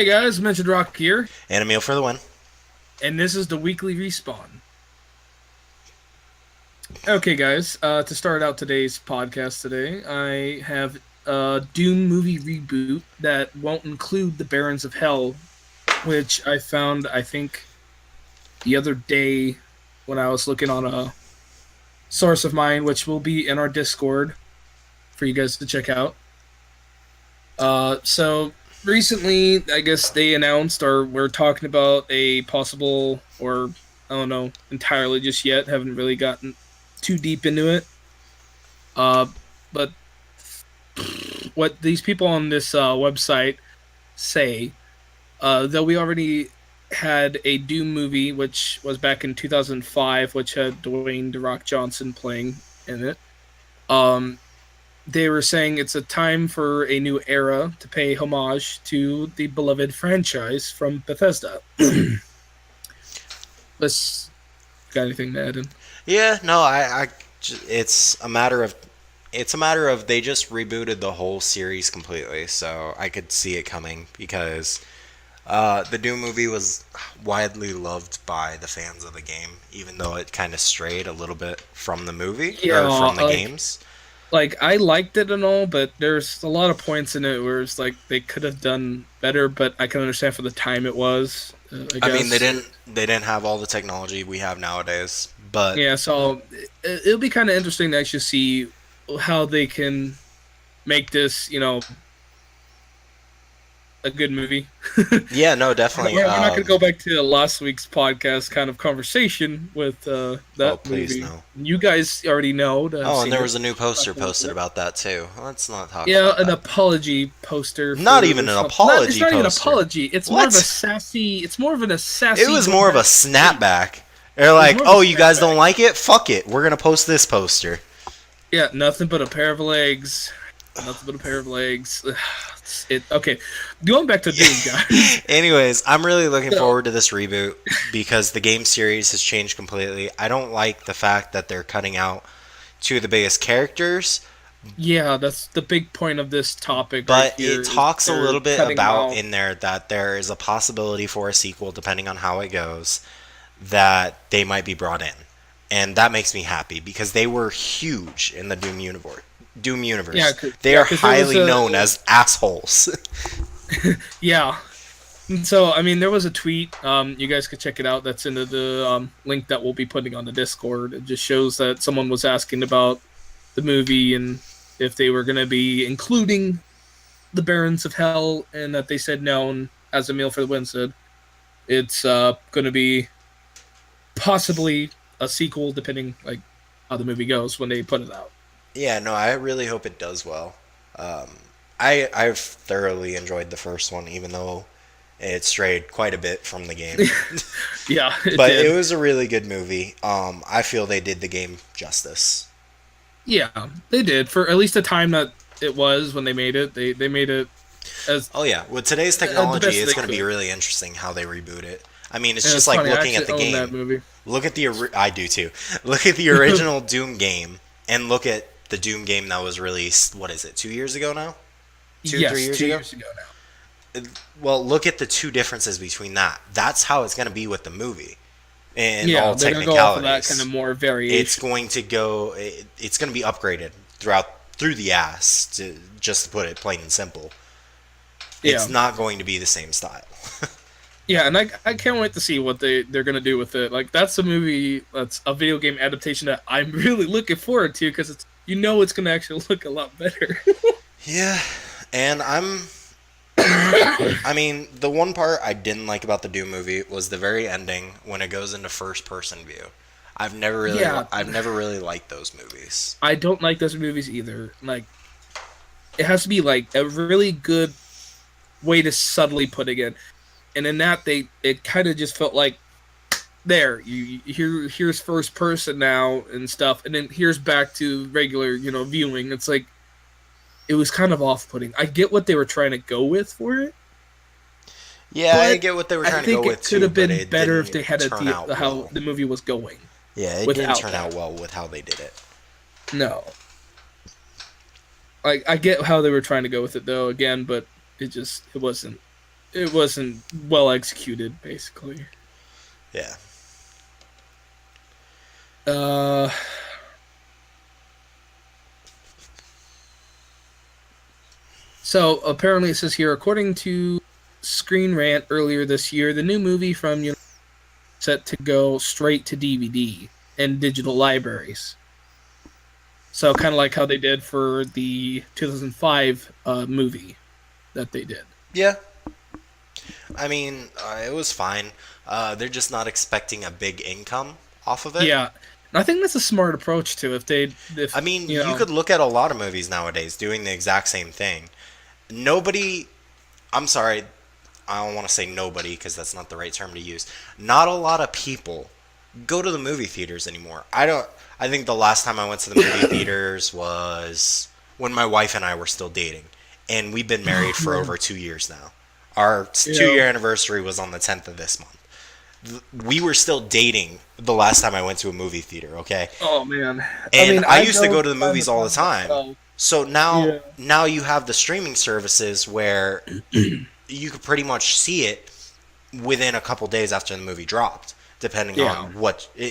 Hey guys, MentionedRock here, And a meal for the win. and this is the weekly respawn. Okay, guys, to start out today's podcast today, I have a Doom movie reboot that won't include the Barons of Hell, which I found, I think, the other day when I was looking on a source of mine, which will be in our Discord for you guys to check out. So recently, I guess they announced or we're talking about a possible, or I don't know entirely just yet. Haven't really gotten too deep into it. Uh, but what these people on this website say, that we already had a Doom movie, which was back in 2005, which had Dwayne The Rock Johnson playing in it. Um, they were saying it's a time for a new era to pay homage to the beloved franchise from Bethesda. Let's got anything to add in? Yeah, no, it's a matter of they just rebooted the whole series completely, so I could see it coming because the Doom movie was widely loved by the fans of the game, even though it kind of strayed a little bit from the movie Yeah, or from the like games. I liked it and all, but there's a lot of points in it where it's like they could have done better. But I can understand for the time it was. I I mean, guess. they didn't have all the technology we have nowadays, but Yeah, so it'll be kind of interesting to actually see how they can make this, a good movie. yeah, no, definitely. We're not going to go back to last week's podcast kind of conversation with Oh, that please movie. no. You guys already know that I've Oh, and seen there it. was a new poster posted about that too. Let's not talk Yeah, about an that. apology poster Not for even an something. Not, it's apology not even an poster. apology. It's more of a What? sassy. It's more of an a It sassy. was Going more of a back. snapback. They're It was like, more of a oh, you guys snapback. don't like it? Fuck it. We're gonna post this poster. Yeah, nothing but a pair of legs. Nothing but a pair of legs. It okay. Going back to Doom, guys. Anyways, I'm really looking So forward to this reboot because the game series has changed completely. I don't like the fact that they're cutting out two of the biggest characters, yeah, that's the big point of this topic right but here. it Is talks a they're little bit cutting about out. in there that there is a possibility for a sequel depending on how it goes that they might be brought in. And that makes me happy because they were huge in the Doom universe. Doom Yeah, universe. cause, They yeah, are because there was highly a known as assholes. yeah. And so I mean, there was a tweet. You guys could check it out. That's in the link that we'll be putting on the Discord. It just shows that someone was asking about the movie and if they were going to be including the Barons of Hell, and that they said no. And as Emil for the Win said, it's going to be possibly a sequel, depending like how the movie goes when they put it out. Yeah, no, I really hope it does well. Um, I've thoroughly enjoyed the first one, even though it strayed quite a bit from the game. Yeah, it But it did. was a really good movie. I feel they did the game justice. Yeah, they did for at least the time that it was when they made it. They made it as Oh yeah, with today's the technology, best it's they going to be could. really interesting how they reboot it. I mean, it's And just it's like funny. I looking actually at the own that game. movie. Look at the I do too. Look at the original Doom game and look at the Doom game that was released. What is it? 2 years ago now? Two, three Yes, years two ago? years ago now. Well, look at the two differences between that. That's how it's going to be with the movie in Yeah, all they're gonna go off of that kind technicalities. of more It's variation. going to go. It's going to be upgraded through the ass. Just to put it plain and simple, it's Yeah, not going to be the same style. yeah, and I can't wait to see what they're gonna do with it. Like that's a movie that's a video game adaptation that I'm really looking forward to because it's gonna actually look a lot better. Yeah, and I mean, the one part I didn't like about the Doom movie was the very ending when it goes into first person view. Yeah, I've never really liked those movies. I don't like those movies either. Like it has to be like a really good way to subtly put it in. And in that it kind of just felt like there here's first person now and stuff, and then here's back to regular viewing. It's like it was kind of off putting. I get what they were trying to go with for it, Yeah, I but get what they were I trying to go think with it could too, have but been it better if they didn't had turn out how well. the movie was going Yeah, it didn't without turn out that. well with how they did it. No, like I get how they were trying to go with it though again, but it wasn't. it wasn't well executed, basically. Yeah. Uh, so apparently it says here, according to Screen Rant earlier this year, the new movie from set to go straight to DVD and digital libraries. So kind of like how they did for the 2005 movie that they did. Yeah. I mean, it was fine. They're just not expecting a big income off of it. Yeah, and I think that's a smart approach to I if mean, you could look at a lot of movies nowadays doing the exact same thing. Nobody, I'm sorry, I don't want to say nobody because that's not the right term to use. Not a lot of people go to the movie theaters anymore. I think the last time I went to the movie theaters was when my wife and I were still dating, and we've been oh married for man, over 2 years now. Our you 2 year know, anniversary was on the 10th of this month. We were still dating the last time I went to a movie theater, okay? oh man. I And mean, I I've used to go known to the time to movies all the time time. myself. So now Yeah, now you have the streaming services where you could pretty much see it within a couple days after the movie dropped, depending yeah, on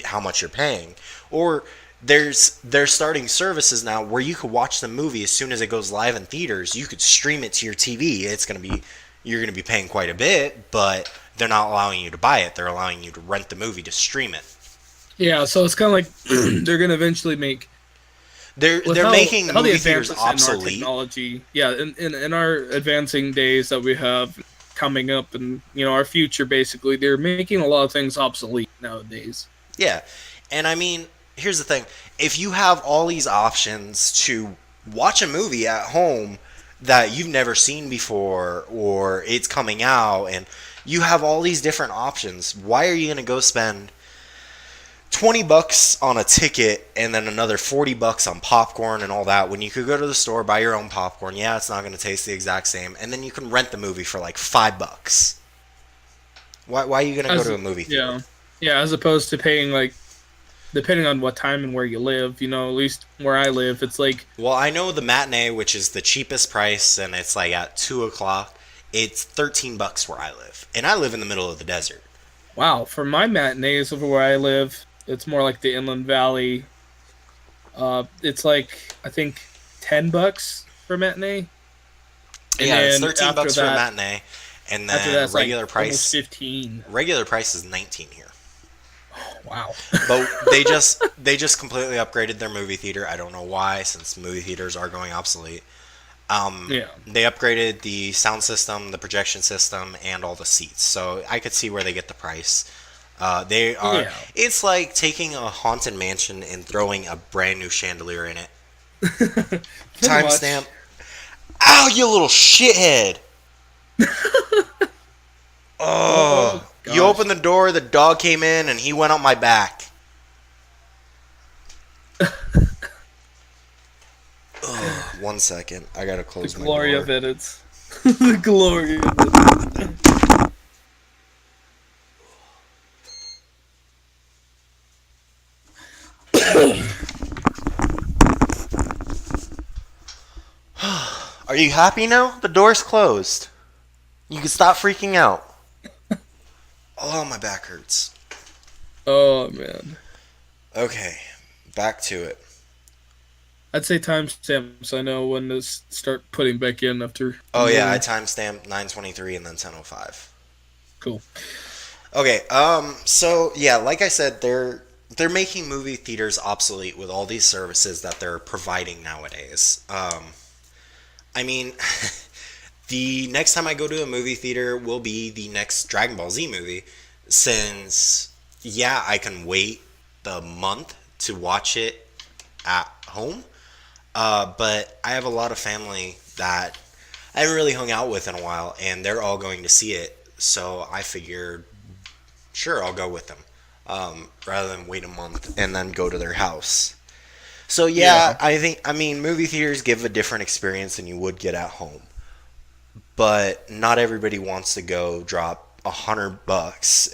how much you're paying. Or they're starting services now where you could watch the movie as soon as it goes live in theaters. You could stream it to your TV. You're gonna be paying quite a bit, but they're not allowing you to buy it. They're allowing you to rent the movie to stream it. yeah. So it's kind of like they're gonna eventually make with They're making how the movie theaters advances in our obsolete. technology. Yeah, in our advancing days that we have coming up, and our future, basically, they're making a lot of things obsolete nowadays. Yeah. And I mean, here's the thing. If you have all these options to watch a movie at home that you've never seen before or it's coming out and you have all these different options, why are you going to go spend $20 on a ticket and then another $40 on popcorn and all that when you could go to the store, buy your own popcorn? Yeah, it's not going to taste the exact same, and then you can rent the movie for like $5. Why are you going to go As to a movie theater? yeah, yeah, as opposed to paying like depending on what time and where you live. At least where I live, it's like Well, I know the matinee, which is the cheapest price, and it's like at 2 o'clock. It's $13 where I live, and I live in the middle of the desert. wow. For my matinees over where I live, it's more like the Inland Valley. It's like I think $10 for matinee, and Yeah, it's then 13 bucks for a matinee, and after then that's like almost 15. regular price is 19 here. Wow. But they just completely upgraded their movie theater. I don't know why, since movie theaters are going obsolete. Yeah. They upgraded the sound system, the projection system, and all the seats. So I could see where they get the price. They are. Yeah. It's like taking a haunted mansion and throwing a brand new chandelier in it. Pretty Timestamp. much. Ow, you little shithead! Oh, Oh you gosh. opened the door. The dog came in, and he went on my back. Ugh, 1 second. I gotta The close my glory door. of edits. The glory of it. Are you happy now? The door's closed. You can stop freaking out. Oh, my back hurts. Oh man. Okay, back to it. I'd say timestamp so I know when to start putting back in after the Oh yeah, I movie. timestamped 9:23 and then 10:05. Cool. Okay, so yeah, like I said, they're making movie theaters obsolete with all these services that they're providing nowadays. I mean, the next time I go to a movie theater will be the next Dragon Ball Z movie, since yeah, I can wait the month to watch it at home. But I have a lot of family that I haven't really hung out with in a while, and they're all going to see it. So I figured, sure, I'll go with them, rather than wait a month and then go to their house. So yeah, Yeah. I mean, movie theaters give a different experience than you would get at home. But not everybody wants to go drop $100.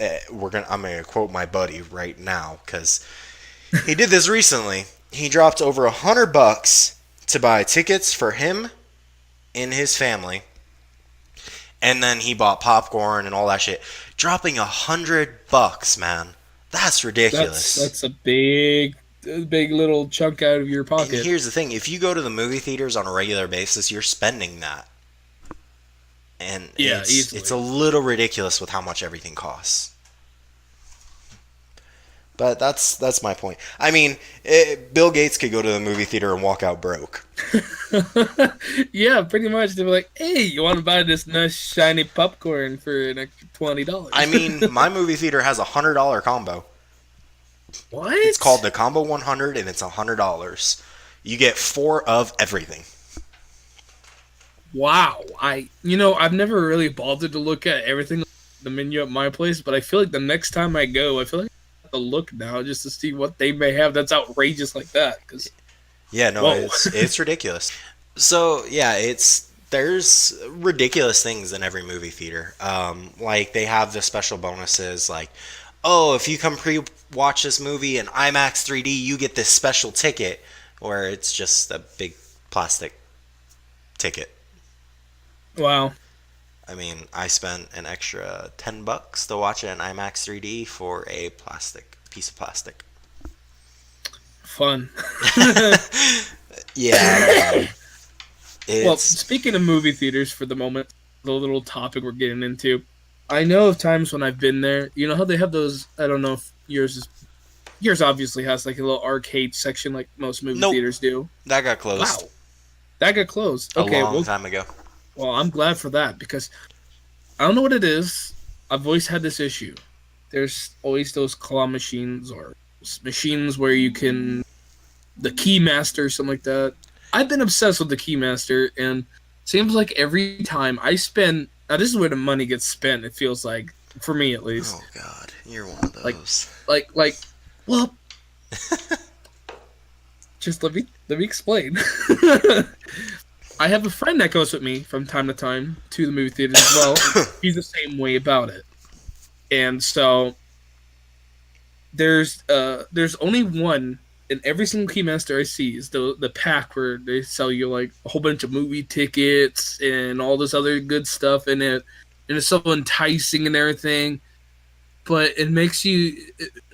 I'm gonna quote my buddy right now because he did this recently. He dropped over $100 to buy tickets for him and his family, And then he bought popcorn and all that shit. Dropping $100, man. That's ridiculous. That's a big little chunk out of your And pocket. here's the thing: if you go to the movie theaters on a regular basis, you're spending that, and Yeah, it's a easily. little ridiculous with how much everything costs. But that's my point. I mean, Bill Gates could go to the movie theater and walk out broke. Yeah, pretty much. They were like, "Hey, you want to buy this nice shiny popcorn for an extra I $20?" mean, my movie theater has a $100 combo. It's called What? the Combo 100, and it's $100. You get four of everything. Wow. I've never really bothered to look at everything the menu at my place, but I feel like the next time I go, I feel like I have to look now just to see what they may have that's outrageous like that. Because Yeah, no, whoa. it's ridiculous. So yeah, it's there's ridiculous things in every movie theater. Like they have the special bonuses, like, oh, if you come pre-watch this movie in IMAX 3D, you get this special ticket, where it's just a big plastic ticket. Wow. I mean, I spent an extra $10 to watch it in IMAX 3D for a plastic piece of plastic. Fun. Yeah, man. Well, It's speaking of movie theaters for the moment, the little topic we're getting into, I know of times when I've been there. You know how they have those? I don't know if yours obviously has like a little arcade section like most movie nope. theaters do. That got closed Wow, that got closed. a Okay, long well, time ago. well, I'm glad for that because I don't know what it is. I've always had this issue. There's always those claw machines or machines where you can the Keymaster, something like that. I've been obsessed with the Keymaster, and seems like every time I spend, now this is where the money gets spent. It feels like, for me at least, Oh God, you're one of like, those. like, well, just let me explain. I have a friend that goes with me from time to time to the movie theaters as well. He's the same way about it, and so there's only one in every single Keymaster I see is the pack where they sell you like a whole bunch of movie tickets and all this other good stuff in it, and it's so enticing and everything. But it makes you,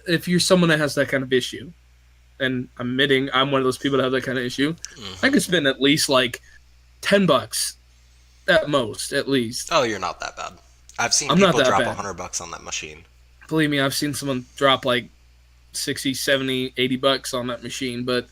if you're someone that has that kind of issue, and I'm admitting I'm one of those people that have that kind of issue, I Hmm. could spend at least like $10 at most, at least. Oh, you're not that bad. I've seen I'm not people that drop bad. $100 on that machine. Believe me, I've seen someone drop like 60, 70, $80 on that machine, but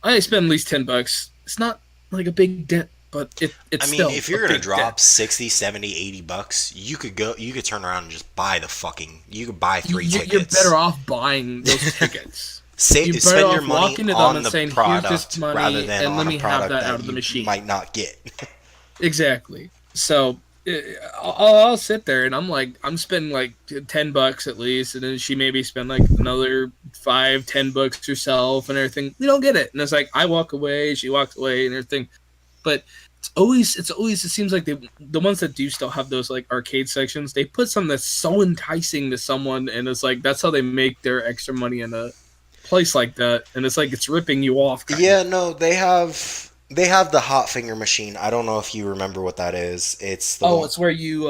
I spend at least $10. It's not like a big dent, but I it's mean, still if a you're gonna big dent. drop 60, 70, $80, you could turn around and just buy the fucking, you could buy three You're better tickets. off buying those tickets. You're better Spend your off money walking to them on and the saying, "Here's this product rather money, than and let on a me have product that out that of the you machine." might not get. Exactly. So I'll sit there and I'm spending like $10 at least, and then she maybe spend like another 5, $10 herself and everything. We don't get it, and it's like I walk away, she walks away, and everything. But it's always it seems like the ones that do still have those like arcade sections, they put something that's so enticing to someone, and it's like that's how they make their extra money in a place like that, and it's like it's ripping you off kind Yeah, of. no, they have the hot finger machine. I don't know if you remember what that is. It's the Oh, one it's where you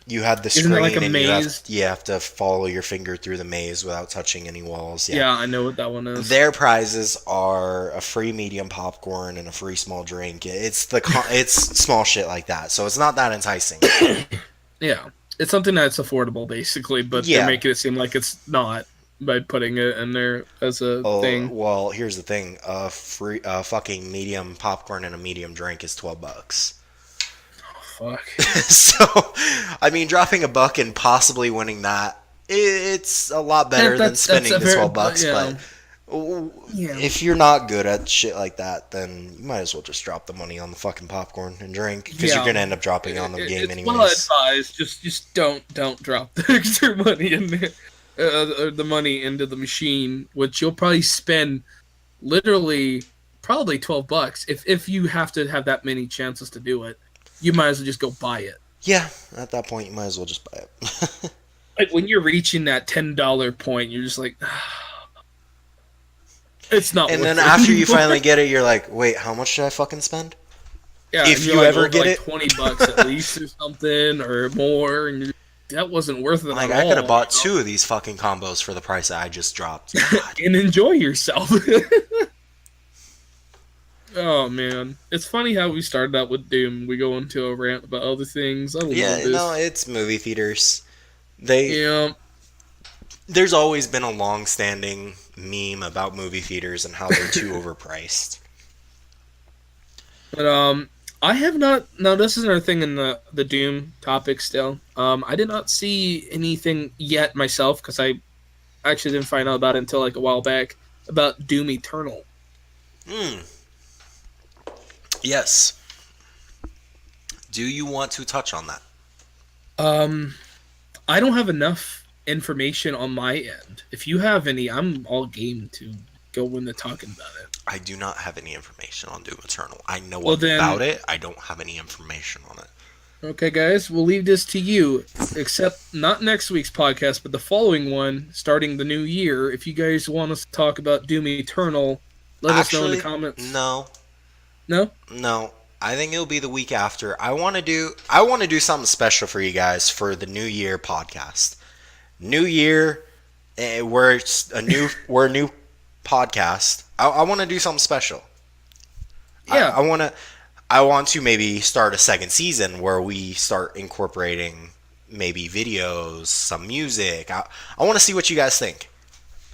you had the isn't it like a screen and maze? you have to follow your finger through the maze without touching any walls. Yeah. Yeah, I know what that one is. Their prizes are a free medium popcorn and a free small drink. It's small shit like that. So it's not that enticing. Yeah, it's something that's affordable basically, but they're Yeah. making it seem like it's not by putting it in there as a Oh, thing. well, here's the thing. A fucking medium popcorn and a medium drink is $12. Fuck. So, I mean, dropping a buck and possibly winning that, it's a lot Yeah, better than that's spending a the very 12 bucks. yeah But yeah. if you're not good at shit like that, then you might as well just drop the money on the fucking popcorn and drink because you're Yeah, gonna end up dropping on the game it's well anyways. advised. Just don't drop the extra money in there, the money into the machine, which you'll probably spend literally probably $12 if you have to have that many chances to do it. You might as well just go buy it. Yeah, at that point, you might as well just buy it. Like when you're reaching that $10 point, you're just like, it's not And worth then it after you anymore. finally get it, you're like, wait, how much did I fucking spend? Yeah, and If you're you like ever over get like it, 20 bucks at least or something or more, and that wasn't worth it like at I could have all, bought two of these fucking combos for the price that I just dropped. God. and enjoy yourself. Oh man, it's funny how we started out with Doom. We go into a rant about other things. I love Yeah, no, this. it's movie theaters. They Yeah, There's always been a long-standing meme about movie theaters and how they're too overpriced. but I have not. No, this is another thing in the Doom topic. Still, I did not see anything yet myself because I actually didn't find out about it until like a while back about Doom Eternal. Hmm. Yes. Do you want to touch on that? Um, I don't have enough information on my end. If you have any, I'm all game to go into talking about it. I do not have any information on Doom Eternal. I know Well about then, it. I don't have any information on it. okay, guys, we'll leave this to you. Except not next week's podcast, but the following one, starting the new year. If you guys want us to talk about Doom Eternal, let us know in the Actually, comments. no, No? no. I think it'll be the week after. I want to do something special for you guys for the New Year podcast. New Year, we're a new podcast. I want to do something special. I, Yeah, I want to I want to maybe start a second season where we start incorporating maybe videos, some music. I want to see what you guys think.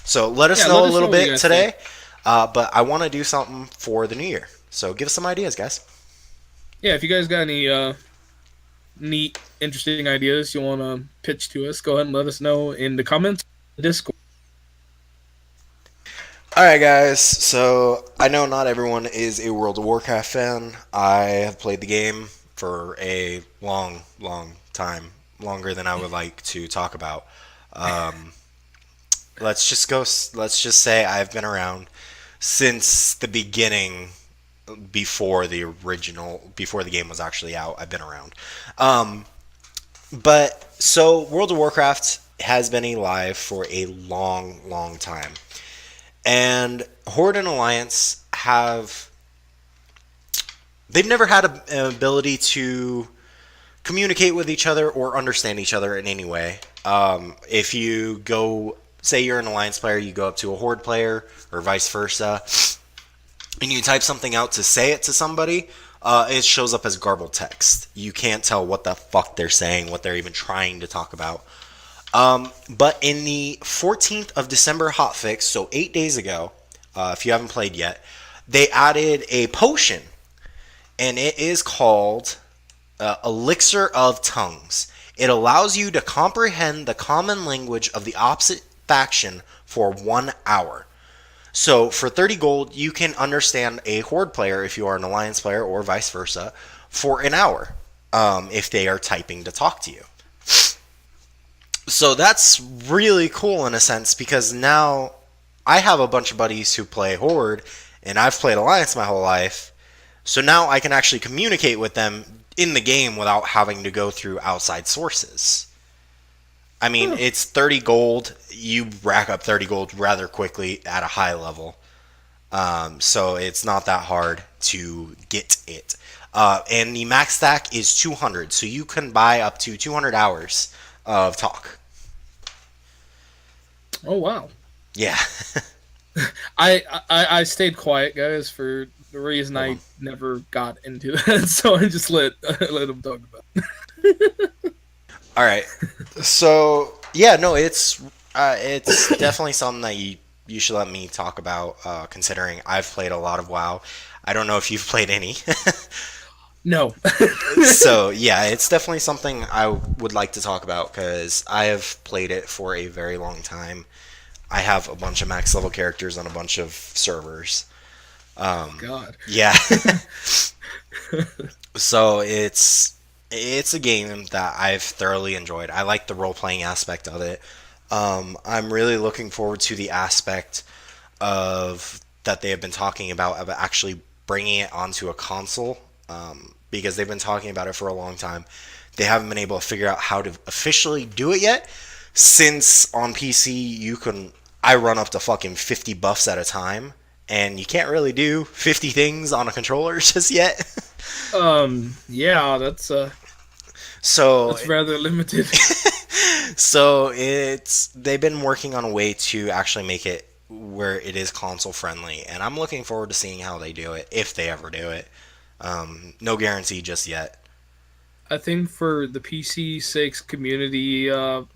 So let us yeah. know Let a us little know what you bit guys think. today. But I want to do something for the new year. So give us some ideas, guys. Yeah, if you guys got any neat, interesting ideas you want to pitch to us, go ahead and let us know in the comments, Discord. All right, guys. So I know not everyone is a World of Warcraft fan. I have played the game for a long, long time, longer than I would like to talk about. Um, let's just go. Let's just say I've been around since the beginning, before the game was actually out. I've been around. Um, but so World of Warcraft has been alive for a long, long time. And Horde and Alliance they've never had an ability to communicate with each other or understand each other in any way. If you go, say you're an Alliance player, you go up to a Horde player or vice versa, and you type something out to say it to somebody, it shows up as garbled text. You can't tell what the fuck they're saying, what they're even trying to talk about. But in the 14th of December hotfix, so 8 days ago, if you haven't played yet, they added a potion, and it is called Elixir of Tongues. It allows you to comprehend the common language of the opposite faction for 1 hour. So for 30 gold, you can understand a Horde player if you are an Alliance player, or vice versa, for an hour if they are typing to talk to you. So that's really cool in a sense, because now I have a bunch of buddies who play Horde and I've played Alliance my whole life. So now I can actually communicate with them in the game without having to go through outside sources. I mean, Huh. it's 30 gold. You rack up 30 gold rather quickly at a high level. So it's not that hard to get it. And the max stack is 200. So you can buy up to 200 hours of talk. Oh wow. Yeah. I stayed quiet, guys, for the reason Hold I on. never got into that. So I just let them talk about it. All right. So yeah, no, it's definitely something that you should let me talk about. Considering I've played a lot of WoW, I don't know if you've played any. No. So yeah, it's definitely something I would like to talk about because I have played it for a very long time. I have a bunch of max level characters on a bunch of servers. God. Yeah. So it's a game that I've thoroughly enjoyed. I like the role playing aspect of it. I'm really looking forward to the aspect of that they have been talking about of actually bringing it onto a console, because they've been talking about it for a long time. They haven't been able to figure out how to officially do it yet. Since on PC I run up to fucking 50 buffs at a time, and you can't really do 50 things on a controller just yet. Yeah, So that's rather limited. so it's they've been working on a way to actually make it where it is console friendly, and I'm looking forward to seeing how they do it if they ever do it. No guarantee just yet. I think for the PC sakes community, the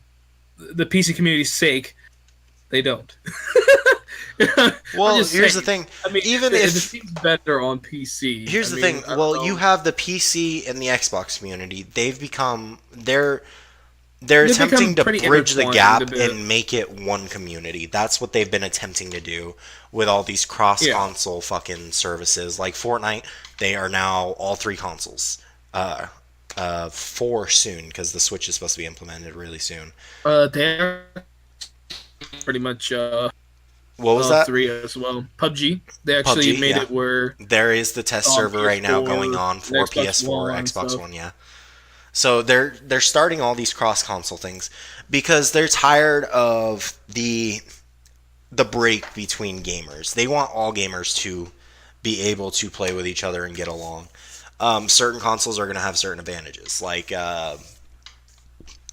PC community's sake, they don't. I'm Well, just here's the saying. thing. I mean, Even if it if seems better on PC, I here's the thing. mean, I don't Well, you know. have the PC and the Xbox community. They're They've become attempting to pretty bridge the intertwined a gap bit. and make it one community. That's what they've been attempting to do with all these cross Yeah. console fucking services like Fortnite. They are now all three consoles. Uh, four soon because the Switch is supposed to be implemented really soon. They're pretty much What was that? three as well. PUBG. They actually PUBG, made yeah. it where There is the test on server right now PS4 going on and for Xbox PS4, One and Xbox stuff. One, yeah. So they're starting all these cross console things because they're tired of the break between gamers. They want all gamers to be able to play with each other and get along. Certain consoles are going to have certain advantages, like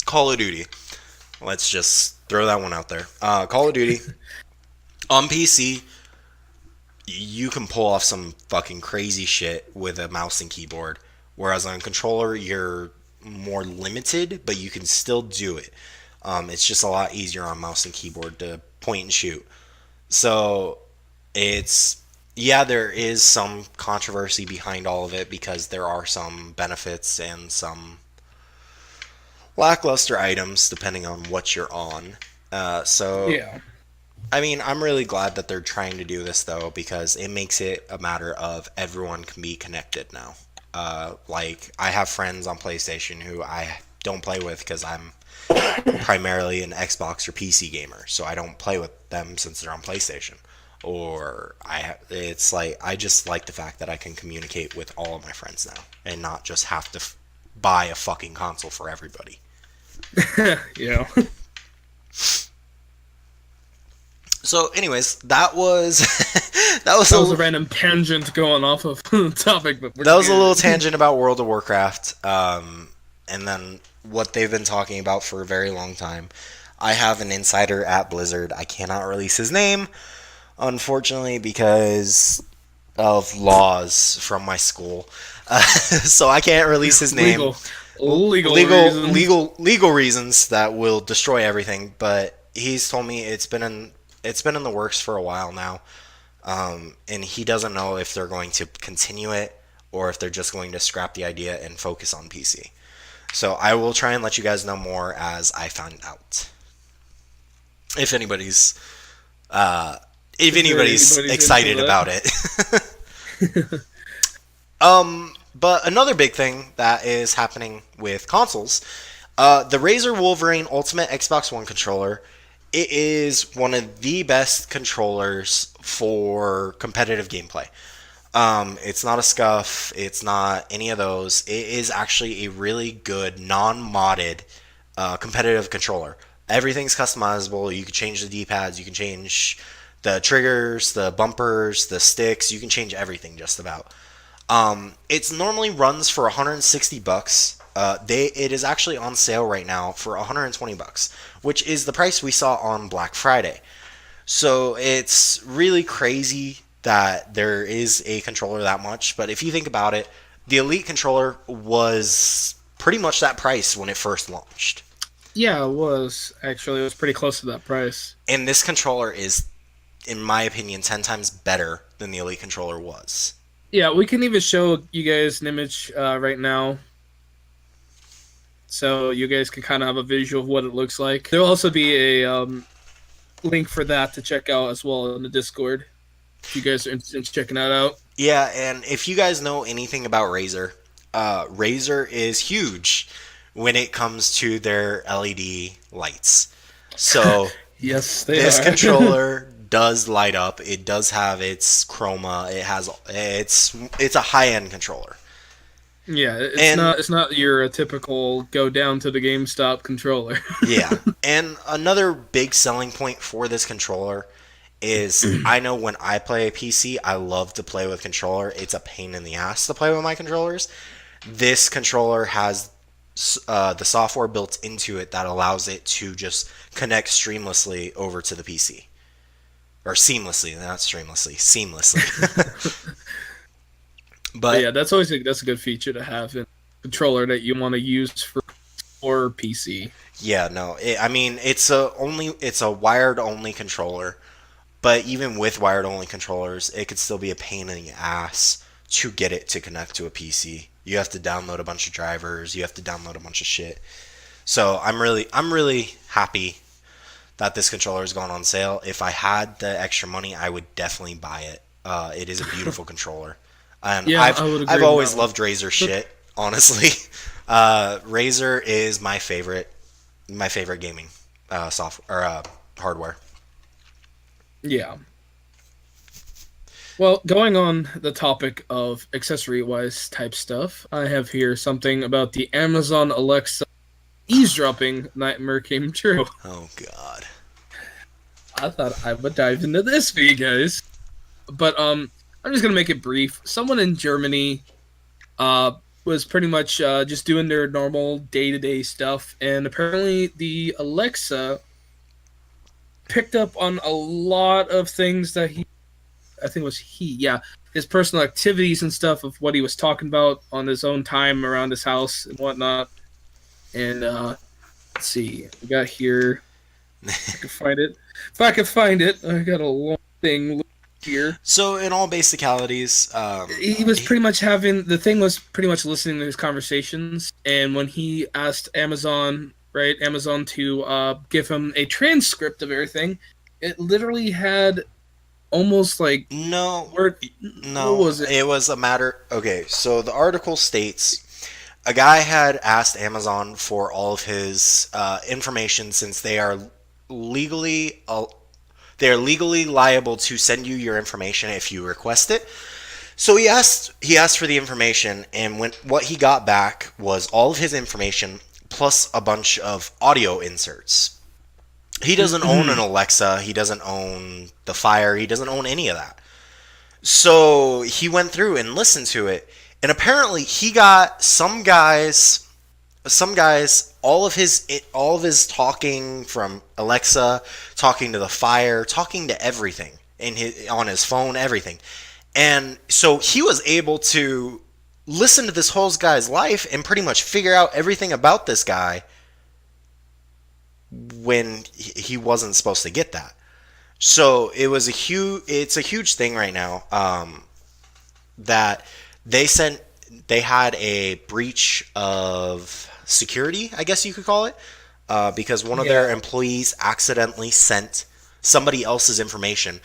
Call of Duty. Let's just throw that one out there. Call of Duty on PC, you can pull off some fucking crazy shit with a mouse and keyboard, whereas on a controller, you're more limited, but you can still do it. It's just a lot easier on mouse and keyboard to point and shoot. So it's yeah, there is some controversy behind all of it because there are some benefits and some lackluster items depending on what you're on. So Yeah. I mean, I'm really glad that they're trying to do this though because it makes it a matter of everyone can be connected now. Like I have friends on PlayStation who I don't play with because I'm primarily an Xbox or PC gamer, so I don't play with them since they're on PlayStation. It's like I just like the fact that I can communicate with all of my friends now and not just have to buy a fucking console for everybody. Yeah. So, anyways, that was that was That was a random tangent going off of the topic, but we're that was a little good. tangent about World of Warcraft, and then what they've been talking about for a very long time. I have an insider at Blizzard. I cannot release his name, unfortunately, because of laws from my school. So I can't release his name. Legal reasons. Legal reasons that will destroy everything. But he's told me it's been in the works for a while now, and he doesn't know if they're going to continue it or if they're just going to scrap the idea and focus on PC. So I will try and let you guys know more as I find out. If anybody's uh, if anybody's Anybody's excited into about it. that. But another big thing that is happening with consoles, the Razer Wolverine Ultimate Xbox One controller, it is one of the best controllers for competitive gameplay. It's not a scuff. It's not any of those. It is actually a really good non-modded competitive controller. Everything's customizable. You can change the D-pads. You can change the triggers, the bumpers, the sticks. You can change everything just about. It's normally runs for 160 bucks. It is actually on sale right now for 120 bucks, which is the price we saw on Black Friday. So it's really crazy that there is a controller that much, but if you think about it, the Elite controller was pretty much that price when it first launched. Yeah, it was. Actually, it was pretty close to that price. And this controller is, in my opinion, 10 times better than the Elite controller was. Yeah, we can even show you guys an image right now, so you guys can kind of have a visual of what it looks like. There'll also be a link for that to check out as well in the Discord. If you guys are interested in checking that out. Yeah, and if you guys know anything about Razer, Razer is huge when it comes to their LED lights. So Yes, they this are. controller does light up. It does have its chroma. It's a high end controller. Yeah, it's And not your typical go down to the GameStop controller. yeah, and another big selling point for this controller is I know when I play a PC, I love to play with controller. It's a pain in the ass to play with my controllers. This controller has the software built into it that allows it to just connect streamlessly over to the PC. Or seamlessly, not streamlessly, seamlessly. But But yeah, that's a good feature to have in a controller that you want to use for PC. yeah, no, I mean it's a wired only controller. But even with wired only controllers, it could still be a pain in the ass to get it to connect to a PC. You have to download a bunch of drivers. You have to download a bunch of shit. So I'm really happy that this controller has gone on sale. If I had the extra money, I would definitely buy it. It is a beautiful controller, and Yeah, I would I've agree with always that one. loved Razer shit. Honestly, Razer is my favorite gaming software or hardware. Yeah. Well, going on the topic of accessory wise type stuff, I have here something about the Amazon Alexa eavesdropping nightmare came true. Oh God. I thought I would dive into this for you guys. But I'm just gonna make it brief. Someone in Germany uh was pretty much just doing their normal day-to-day stuff, and apparently the Alexa picked up on a lot of things that I think it was yeah, his personal activities and stuff of what he was talking about on his own time around his house and whatnot. And let's see, we got here. If I can find it. If I can find it, I got a long thing here. So, in all basicalities, He was pretty much having the thing was pretty much listening to his conversations, and when he asked Amazon, right, Amazon to give him a transcript of everything, it literally had almost like no, word. What no, was it? it was a matter. Okay, so the article states a guy had asked Amazon for all of his information since legally they are legally liable to send you your information if you request it. So he asked for the information, and when what he got back was all of his information plus a bunch of audio inserts. He doesn't own an Alexa. He doesn't own the Fire. He doesn't own any of that. So he went through and listened to it, and apparently he got some guys all of his talking from Alexa, talking to the Fire, talking to everything on his phone, everything. And so he was able to listen to this whole guy's life and pretty much figure out everything about this guy when he wasn't supposed to get that. So it's a huge thing right now, that they sent they had a breach of security, I guess you could call it, because one of their Yeah. employees accidentally sent somebody else's information,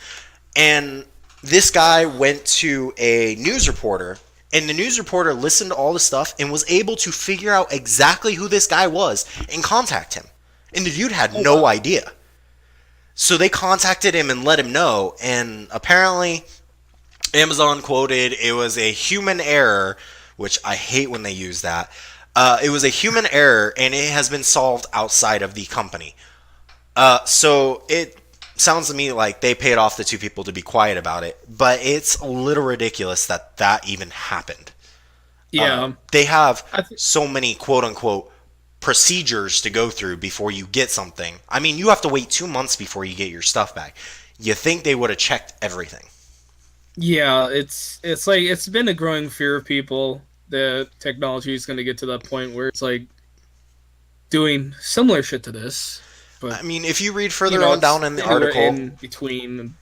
and this guy went to a news reporter, and the news reporter listened to all the stuff and was able to figure out exactly who this guy was and contact him. And the dude had Oh no wow. idea. So they contacted him and let him know, and apparently Amazon quoted it was a human error, which I hate when they use that. It was a human error, and it has been solved outside of the company. So it sounds to me like they paid off the two people to be quiet about it, but it's a little ridiculous that that even happened. Yeah. They have I th- so many quote unquote procedures to go through before you get something. I mean, you have to wait 2 months before you get your stuff back. You think they would have checked everything? yeah, it's like it's been a growing fear of people that technology is going to get to that point where it's like doing similar shit to this, but I mean, if you read you further know, on it's down in the anywhere article, in between.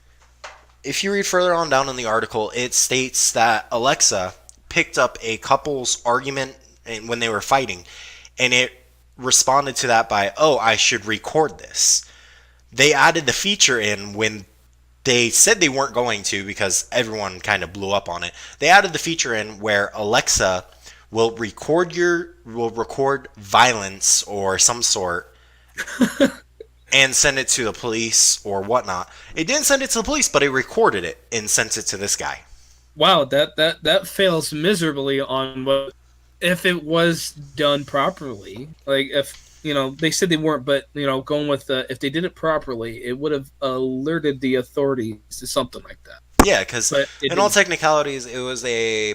if you read further on down in the article, it states that Alexa picked up a couple's argument when they were fighting, and it responded to that by, "Oh, I should record this." They added the feature in when they said they weren't going to because everyone kind of blew up on it. They added the feature in where Alexa will record violence or some sort and send it to the police or whatnot. It didn't send it to the police, but it recorded it and sent it to this guy. Wow, that fails miserably on what if it was done properly. Like if they said they weren't, but going with if they did it properly, it would have alerted the authorities to something like that. Yeah, because But it in all didn't. technicalities, it was a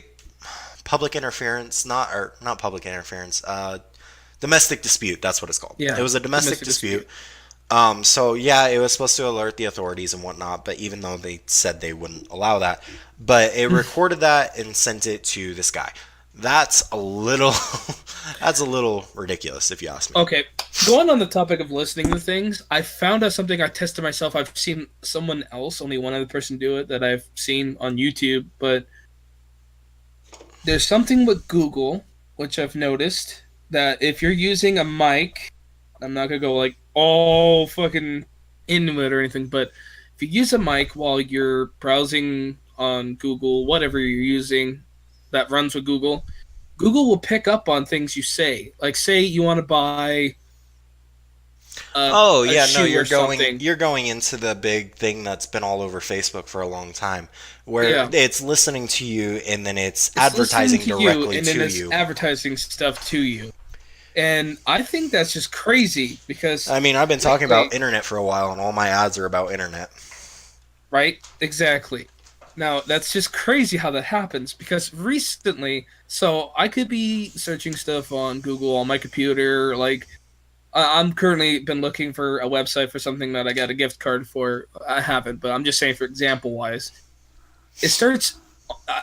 public interference, not public interference, domestic dispute. That's what it's called. It Yeah, was a domestic domestic dispute. dispute. So yeah, it was supposed to alert the authorities and whatnot, but even though they said they wouldn't allow that, but it recorded that and sent it to this guy. That's a little, that's a little ridiculous if you ask me. Okay, going on the topic of listening to things, I found out something I tested myself. I've seen someone else, only one other person do it that I've seen on YouTube, but there's something with Google, which I've noticed that if you're using a mic, I'm not gonna go like all fucking into it or anything, but if you use a mic while you're browsing on Google, whatever you're using that runs with Google, Google will pick up on things you say. Like, say you want to buy Oh a yeah, no, shoe or something. you're going into the big thing that's been all over Facebook for a long time, where Yeah, it's listening to you and then it's it's listening advertising to you, directly and then to it's you. advertising stuff to you. And I think that's just crazy because I mean, I've been talking lately, about internet for a while, and all my ads are about internet. right? Exactly. Now, that's just crazy how that happens because recently, so I could be searching stuff on Google on my computer. Like, I'm currently been looking for a website for something that I got a gift card for. I haven't, but I'm just saying for example wise. It starts,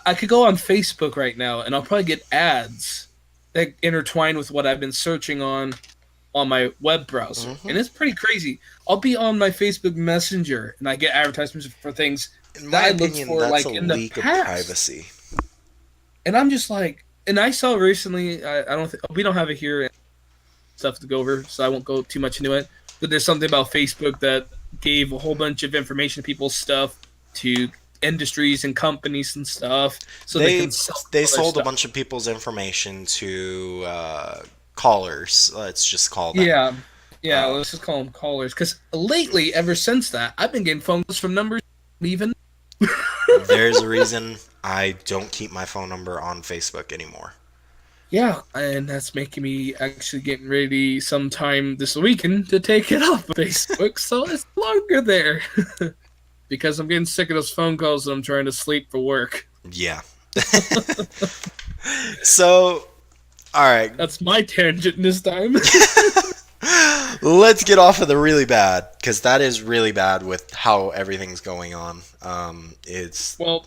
I could go on Facebook right now and I'll probably get ads that intertwine with what I've been searching on my web browser. Hmm. And it's pretty crazy. I'll be on my Facebook Messenger and I get advertisements for things In that my I looked opinion, for that's a like in the leak of past. privacy. And I'm just like, and I saw recently, I don't think, we don't have it here and stuff to go over, so I won't go too much into it. But there's something about Facebook that gave a whole bunch of information to people's stuff, to industries and companies and stuff, so they can They sell they other sold a stuff. bunch of people's information to callers. Let's just call them. Yeah, yeah. Um, Let's just call them callers. Because lately, ever since that, I've been getting phone calls from numbers even. there's a reason I don't keep my phone number on Facebook anymore. Yeah, and that's making me actually getting ready sometime this weekend to take it off of Facebook, so it's longer there. Because I'm getting sick of those phone calls and I'm trying to sleep for work. Yeah. So, all right, That's my tangent this time. let's get off of the really bad because that is really bad with how everything's going on. Well,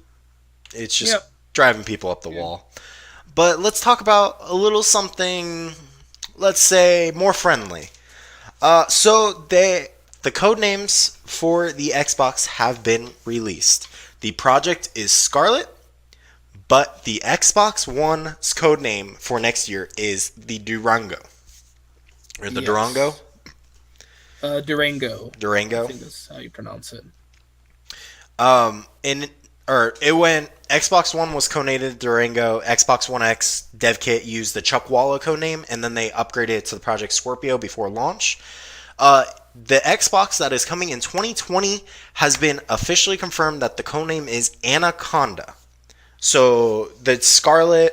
It's just yep. driving people up the Yeah. wall. But let's talk about a little something, let's say, more friendly. The code names for the Xbox have been released. The project is Scarlet, but the Xbox One's code name for next year is the Durango. Or the Durango? Yes. Durango. I Durango. think that's how you pronounce it. In or it went Xbox One was codenamed Durango, Xbox One X dev kit used the Chuckwalla codename, and then they upgraded it to the Project Scorpio before launch. The Xbox that is coming in 2020 has been officially confirmed that the codename is Anaconda. So the Scarlet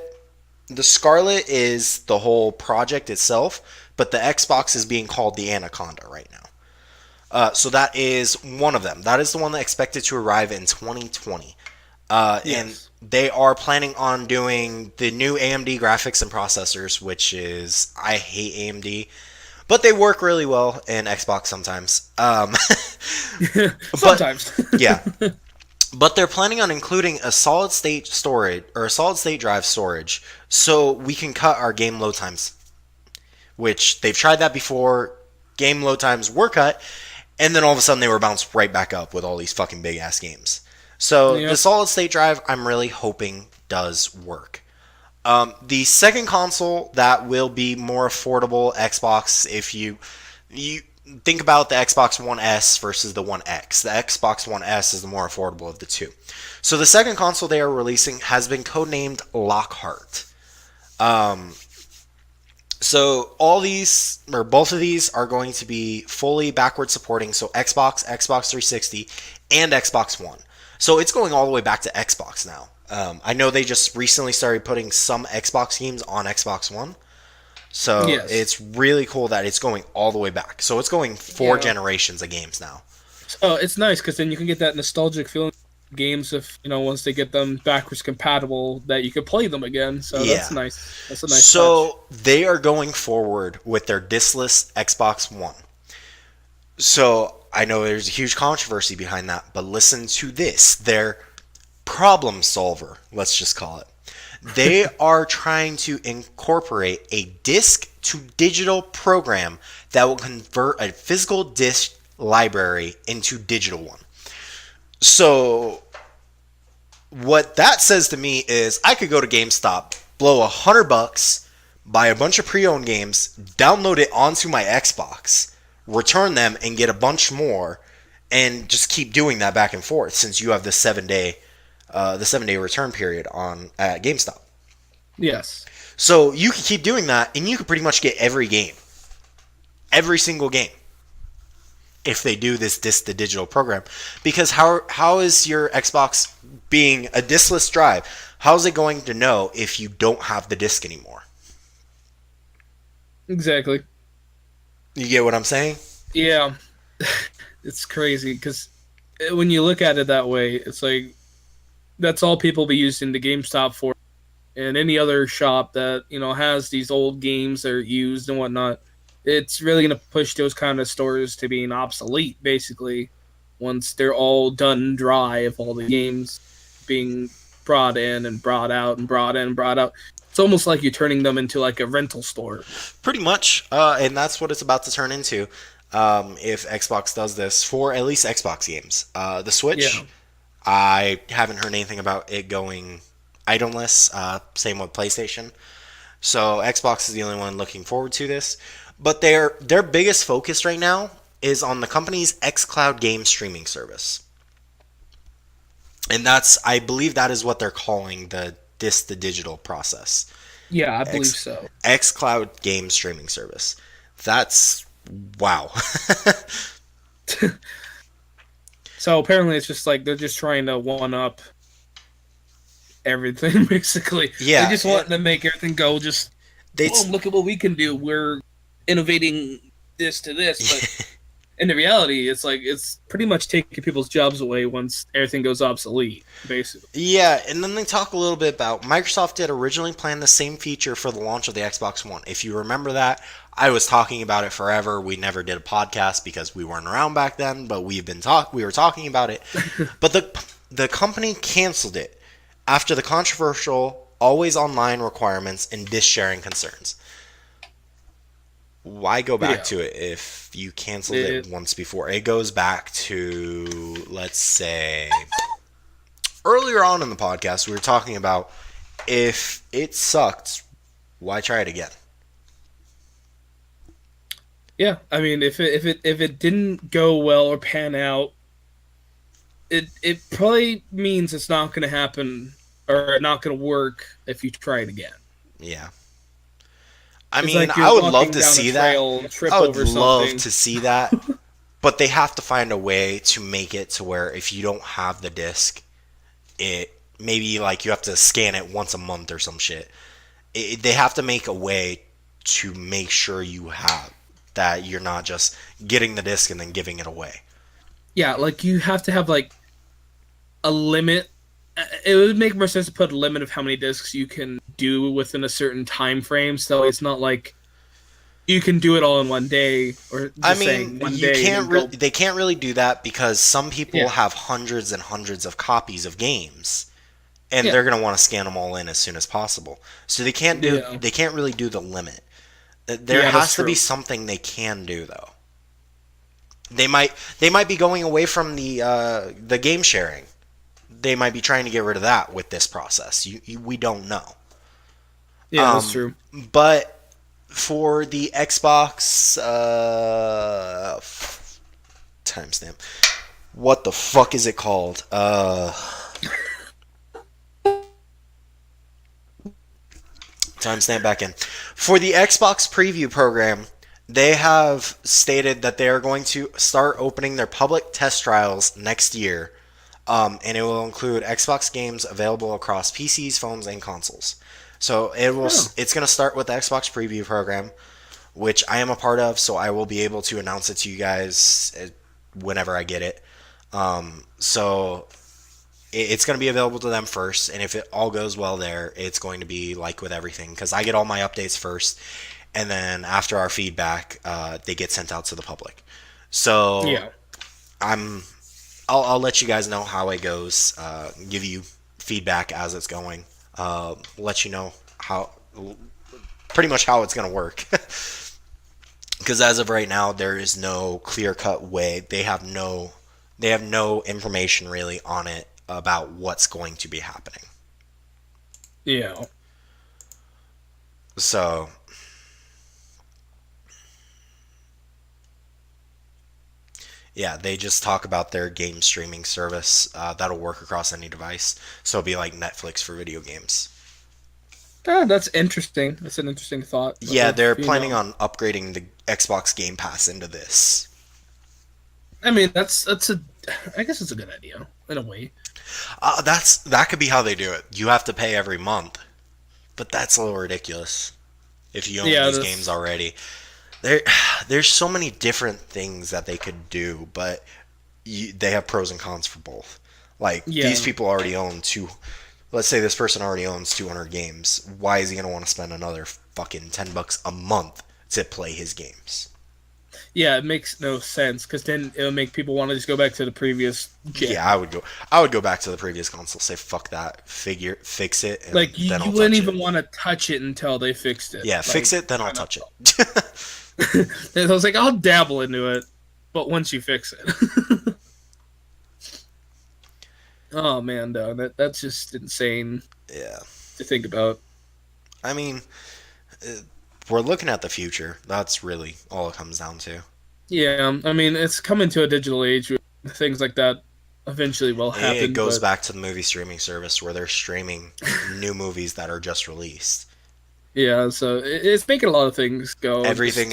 is the whole project itself, but the Xbox is being called the Anaconda right now. So that is one of them. That is the one that expected to arrive in 2020. And Yes. they are planning on doing the new AMD graphics and processors, which is, I hate AMD, but they work really well in Xbox sometimes. But Sometimes. yeah, but they're planning on including a solid state storage or a solid state drive storage, so we can cut our game load times. Which they've tried that before. Game load times were cut, and then all of a sudden they were bounced right back up with all these fucking big ass games. So the Yep. solid state drive, I'm really hoping does work. The second console that will be more affordable, Xbox, if you think about the Xbox One S versus the One X. The Xbox One S is the more affordable of the two. So the second console they are releasing has been codenamed Lockhart. So all these or both of these are going to be fully backward supporting. So Xbox, Xbox 360, and Xbox One. So it's going all the way back to Xbox now. I know they just recently started putting some Xbox games on Xbox One. So Yes. it's really cool that it's going all the way back. So it's going four Yeah. generations of games now. So it's nice because then you can get that nostalgic feeling of games if, once they get them backwards compatible that you could play them again. So that's Yeah. nice. That's a nice touch. So they are going forward with their diskless Xbox One. So I know there's a huge controversy behind that, but listen to this. Their problem solver, let's just call it. They are trying to incorporate a disc to digital program that will convert a physical disc library into digital one. So what that says to me is I could go to GameStop, blow $100, buy a bunch of pre-owned games, download it onto my Xbox, return them, and get a bunch more, and just keep doing that back and forth since you have the 7-day return period on at GameStop. Yes. So you can keep doing that, and you can pretty much get every game, every single game, if they do this disc to digital program. Because how is your Xbox being a diskless drive? How is it going to know if you don't have the disc anymore? Exactly. You get what I'm saying? Yeah. It's crazy because when you look at it that way, it's like that's all people be using the GameStop for, and any other shop that has these old games that are used and whatnot. It's really going to push those kind of stores to being obsolete, basically, once they're all done and dry of all the games being brought in and brought out and brought in and brought out. It's almost like you're turning them into like a rental store. Pretty much, and that's what it's about to turn into. If Xbox does this for at least Xbox games, the Switch, Yeah. I haven't heard anything about it going itemless. Same with PlayStation. So Xbox is the only one looking forward to this. But their biggest focus right now is on the company's xCloud game streaming service. And I believe that is what they're calling the disc to digital process. Yeah, I believe X so. xCloud game streaming service. That's wow. So apparently it's just like they're just trying to one up everything basically. They Yeah, just want to make everything go just they boom, look at what we can do. We're innovating this to this, but in the reality, it's like it's pretty much taking people's jobs away once everything goes obsolete, basically. Yeah, and then they talk a little bit about Microsoft did originally plan the same feature for the launch of the Xbox One. If you remember that, I was talking about it forever. We never did a podcast because we weren't around back then, but we were talking about it. But the company canceled it after the controversial always online requirements and disk sharing concerns. Why go back Yeah. to it if you canceled it It, once before? It goes back to, let's say, earlier on in the podcast, we were talking about if it sucked, why try it again? yeah, I mean, if it didn't go well or pan out, it probably means it's not going to happen or not going to work if you try it again. Yeah. I It's mean, like I you're would love walking to down a see that. trail and trip I would over love something. to see that, but they have to find a way to make it to where if you don't have the disc, it maybe like you have to scan it once a month or some shit. They have to make a way to make sure you have that you're not just getting the disc and then giving it away. Yeah, like you have to have like a limit. It would make more sense to put a limit of how many discs you can do within a certain time frame, so it's not like you can do it all in one day, or I just mean, saying one day and then go. they can't really do that because some people Yeah, have hundreds and hundreds of copies of games and yeah, they're going to want to scan them all in as soon as possible. So yeah, they can't really do the limit. There yeah. That's has to be true. something they can do though. They might be going away from the game sharing. They might be trying to get rid of that with this process. We don't know. Yeah, that's true. But for the Xbox timestamp, what the fuck is it called? Timestamp back in. For the Xbox preview program, they have stated that they are going to start opening their public test trials next year, and it will include Xbox games available across PCs, phones, and consoles. So it will. Oh, It's going to start with the Xbox preview program, which I am a part of. So I will be able to announce it to you guys whenever I get it. So it's going to be available to them first, and if it all goes well there, it's going to be like with everything because I get all my updates first, and then after our feedback, they get sent out to the public. So yeah. I'm I'll let you guys know how it goes. Give you feedback as it's going. Let you know how pretty much how it's gonna work. Because as of right now, there is no clear cut way. They have no information really on it about what's going to be happening. Yeah. So yeah, they just talk about their game streaming service that'll work across any device. So it'll be like Netflix for video games. That's interesting. That's an interesting thought Yeah, of, they're planning on upgrading the Xbox Game Pass into this. I mean, that's a, I guess it's a good idea in a way. That could be how they do it. You have to pay every month, but that's a little ridiculous if you own Yeah, these games that's already. There, there's so many different things that they could do, but they have pros and cons for both. Like these yeah, people already own two. Let's say this person already owns 200 games. Why is he gonna want to spend another fucking $10 a month to play his games? yeah. It makes no sense because then it'll make people want to just go back to the previous Yeah, gen. I would go. I would go back to the previous console. Say fuck that. Fix it, and Like then you I'll wouldn't touch it. even want to touch it until they fixed it. Yeah, Like fix it, then I'll I don't touch it. know. And I was like, I'll dabble into it, but once you fix it. Oh man, though that's just insane Yeah, to think about. I mean, uh, we're looking at the future. That's really all it comes down to. Yeah, I mean, it's coming to a digital age. Where things like that eventually will It happen, goes but back to the movie streaming service where they're streaming new movies that are just released. yeah, so it's making a lot of things go. Just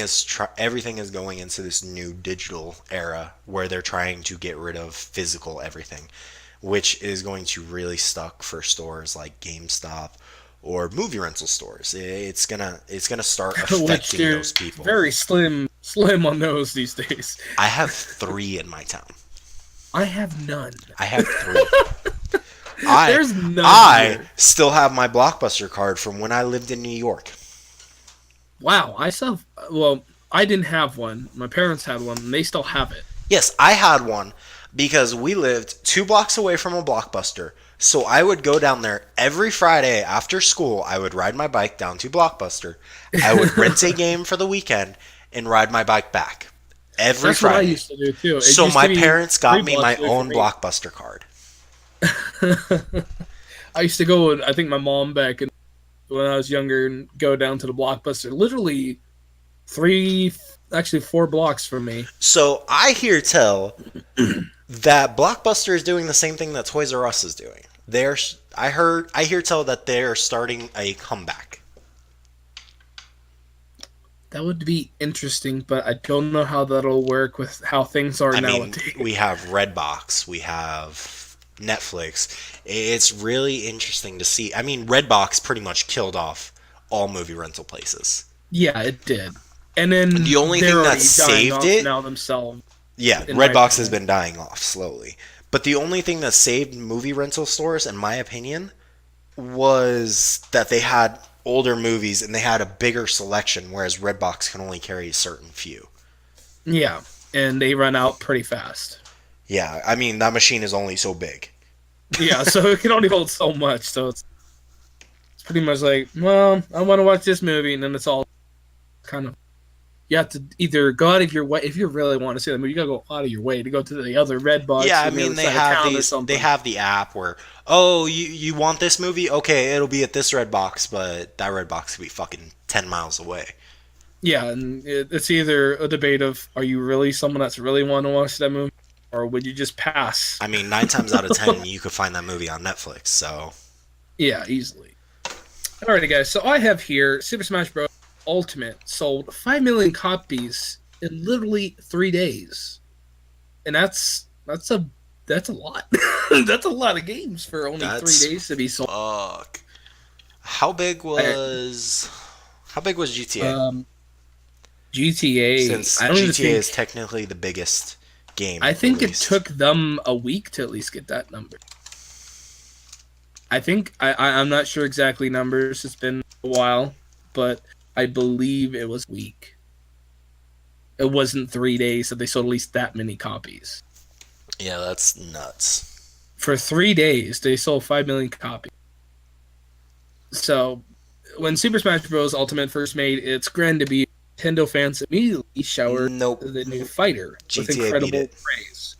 Everything is going into this new digital era where they're trying to get rid of physical everything, which is going to really suck for stores like GameStop or movie rental stores. It's gonna start which affecting they're those people. very slim on those these days. I have three in my town. I have none. I have three. I There's none I here. still have my Blockbuster card from when I lived in New York. Wow, I still well, I didn't have one. My parents had one, and they still have it. Yes, I had one because we lived 2 blocks away from a Blockbuster. So I would go down there every Friday after school. I would ride my bike down to Blockbuster. I would rent a game for the weekend and ride my bike back every That's what I Friday. used to do too. It So used to my be parents got three me my blocks away from own me. Blockbuster card. I used to go. I think my mom back when I was younger and go down to the Blockbuster. Literally three, actually 4 blocks from me. So I hear tell that Blockbuster is doing the same thing that Toys R Us is doing. I hear tell that they're starting a comeback. That would be interesting, but I don't know how that'll work with how things are I mean, nowadays. we have Redbox, we have Netflix. It's really interesting to see. I mean, Redbox pretty much killed off all movie rental places. Yeah, it did. And then The only they're thing that already dying saved off it, now themselves, yeah, in my Redbox has opinion. been dying off slowly. But the only thing that saved movie rental stores, in my opinion, was that they had older movies and they had a bigger selection, whereas Redbox can only carry a certain few. Yeah, and they run out pretty fast. Yeah, I mean, that machine is only so big. Yeah, so it can only hold so much. So it's pretty much like, well, I want to watch this movie, and then it's all kind of you have to either go out of your way if you really want to see the movie. You gotta go out of your way to go to the other red box Yeah, I on the mean other side of town or they something. have the app where, oh, you want this movie? Okay, it'll be at this red box, but that red box could be fucking 10 miles away. Yeah, and it's either a debate of are you really someone that's really want to watch that movie, or would you just pass? I mean, 9 times out of 10 you could find that movie on Netflix. So, Yeah, easily. Alrighty, guys. So I have here Super Smash Bros. Ultimate sold 5 million copies in literally 3 days, and that's a lot. That's a lot of games for only three that's days to be sold. fuck. How big I, was how big was GTA? um, GTA. Since I don't even GTA think. is technically the biggest game I think it released. took them a week to at least get that number. I think I'm not sure exactly numbers. It's been a while, but I believe it was a week. It wasn't 3 days that they sold at least that many copies. Yeah, that's nuts. For 3 days, they sold 5 million copies. So when Super Smash Bros. Ultimate first made its grand debut, Nintendo fans immediately showered Nope. the new fighter with GTA beat incredible it. praise.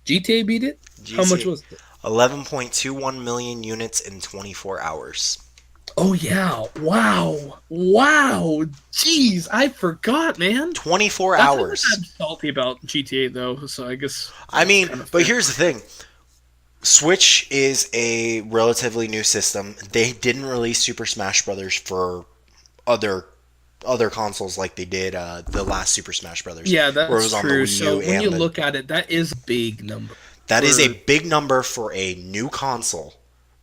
GTA beat it? How much GTA was it? 11.21 million units in 24 hours. Oh yeah. Wow. Wow. Jeez, I forgot, man. 24 That's not what hours. I'm salty about GTA though, so I guess I that's mean, kind of but fair. here's the thing. Switch is a relatively new system. They didn't release Super Smash Brothers for other consoles like they did the last Super Smash Brothers, Yeah, where it that's was on the true. Wii So U when you and the. look at it, that is a big number That is a for big number for a new console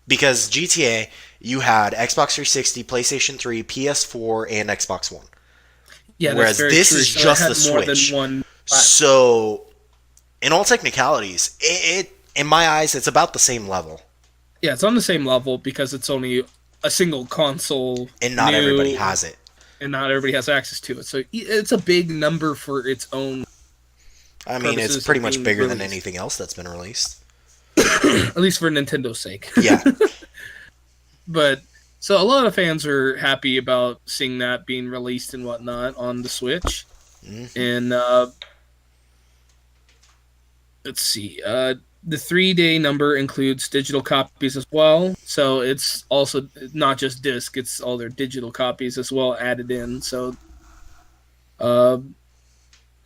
because GTA you had Xbox 360, PlayStation 3, PS4, and Xbox One, yeah, that's whereas very this true. is So it just the had more than Switch. one platform. So, in all technicalities, it in my eyes, it's about the same level, Yeah, it's on the same level because it's only a single console, and not everybody new, has it. and not everybody has access to it. So it's a big number for its own I mean, it's purposes pretty of much being bigger than released, anything else that's been released. at least for Nintendo's sake. Yeah. But so a lot of fans are happy about seeing that being released and whatnot on the Switch. Hmm. And let's see, the 3 day number includes digital copies as well. So it's also not just disc; it's all their digital copies as well added in. So uh,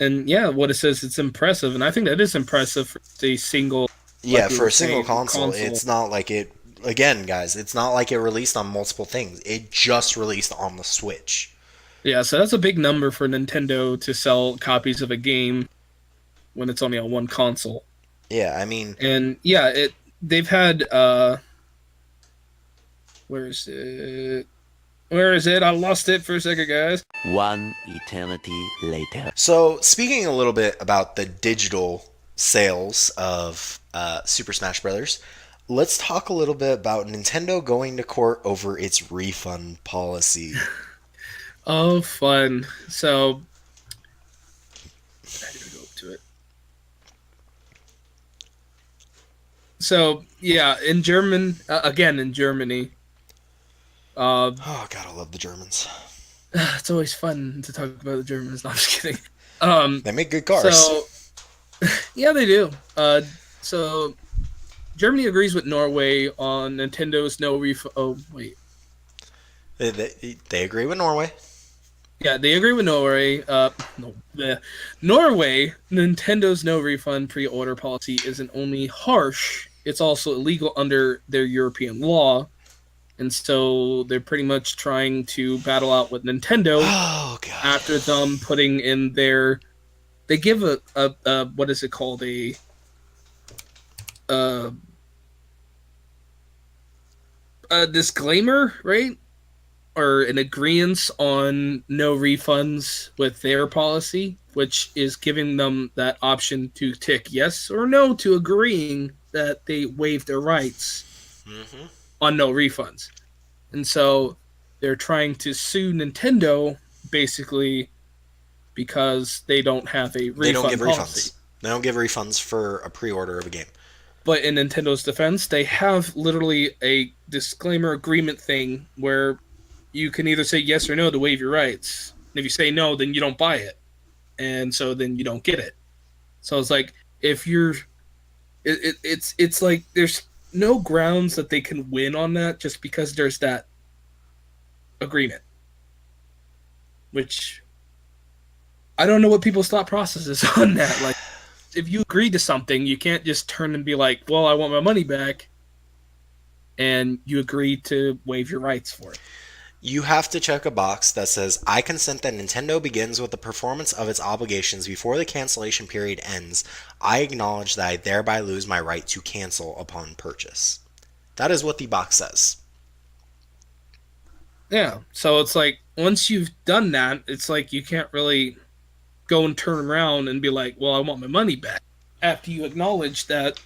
and yeah, what it says it's impressive, and I think that is impressive for a single, Yeah, like we for were a single saying, console, console. it's not like it. Again, guys, it's not like it released on multiple things. It just released on the Switch. Yeah, so that's a big number for Nintendo to sell copies of a game when it's only on one console. Yeah, I mean, And yeah, it they've had where is it? Where is it? I lost it for a second, guys. One eternity later. so speaking a little bit about the digital sales of Super Smash Brothers, let's talk a little bit about Nintendo going to court over its refund policy. Oh, fun. So I gotta go up to it. So yeah, in German, again in Germany, uh, Oh God, I love the Germans. it's always fun to talk about the Germans. No, I'm just kidding. Um, They make good so cars. yeah, they do. So Germany agrees with Norway on Nintendo's no refund. Oh wait, They agree with Norway. yeah, they agree with Norway. No, Norway, Nintendo's no refund pre-order policy isn't only harsh; it's also illegal under their European law. And so they're pretty much trying to battle out with Nintendo Oh God. after them putting in their. They give a what is it called, a a disclaimer, right? Or an agreement on no refunds with their policy, which is giving them that option to tick yes or no to agreeing that they waive their rights Hmm. on no refunds. And so they're trying to sue Nintendo basically because they don't have a They don't give refund policy. refunds. They don't give refunds for a pre-order of a game. But in Nintendo's defense, they have literally a disclaimer agreement thing where you can either say yes or no to waive your rights. And if you say no, then you don't buy it. And so then you don't get it. So it's like if you're it's like there's no grounds that they can win on that just because there's that agreement. Which I don't know what people's thought process is on that. Like if you agree to something, you can't just turn and be like, "Well, I want my money back," and you agree to waive your rights for it. You have to check a box that says, I consent that Nintendo begins with the performance of its obligations before the cancellation period ends. I acknowledge that I thereby lose my right to cancel upon purchase. That is what the box says. Yeah. So it's like once you've done that, it's like you can't really go and turn around and be like, "Well, I want my money back." After you acknowledge that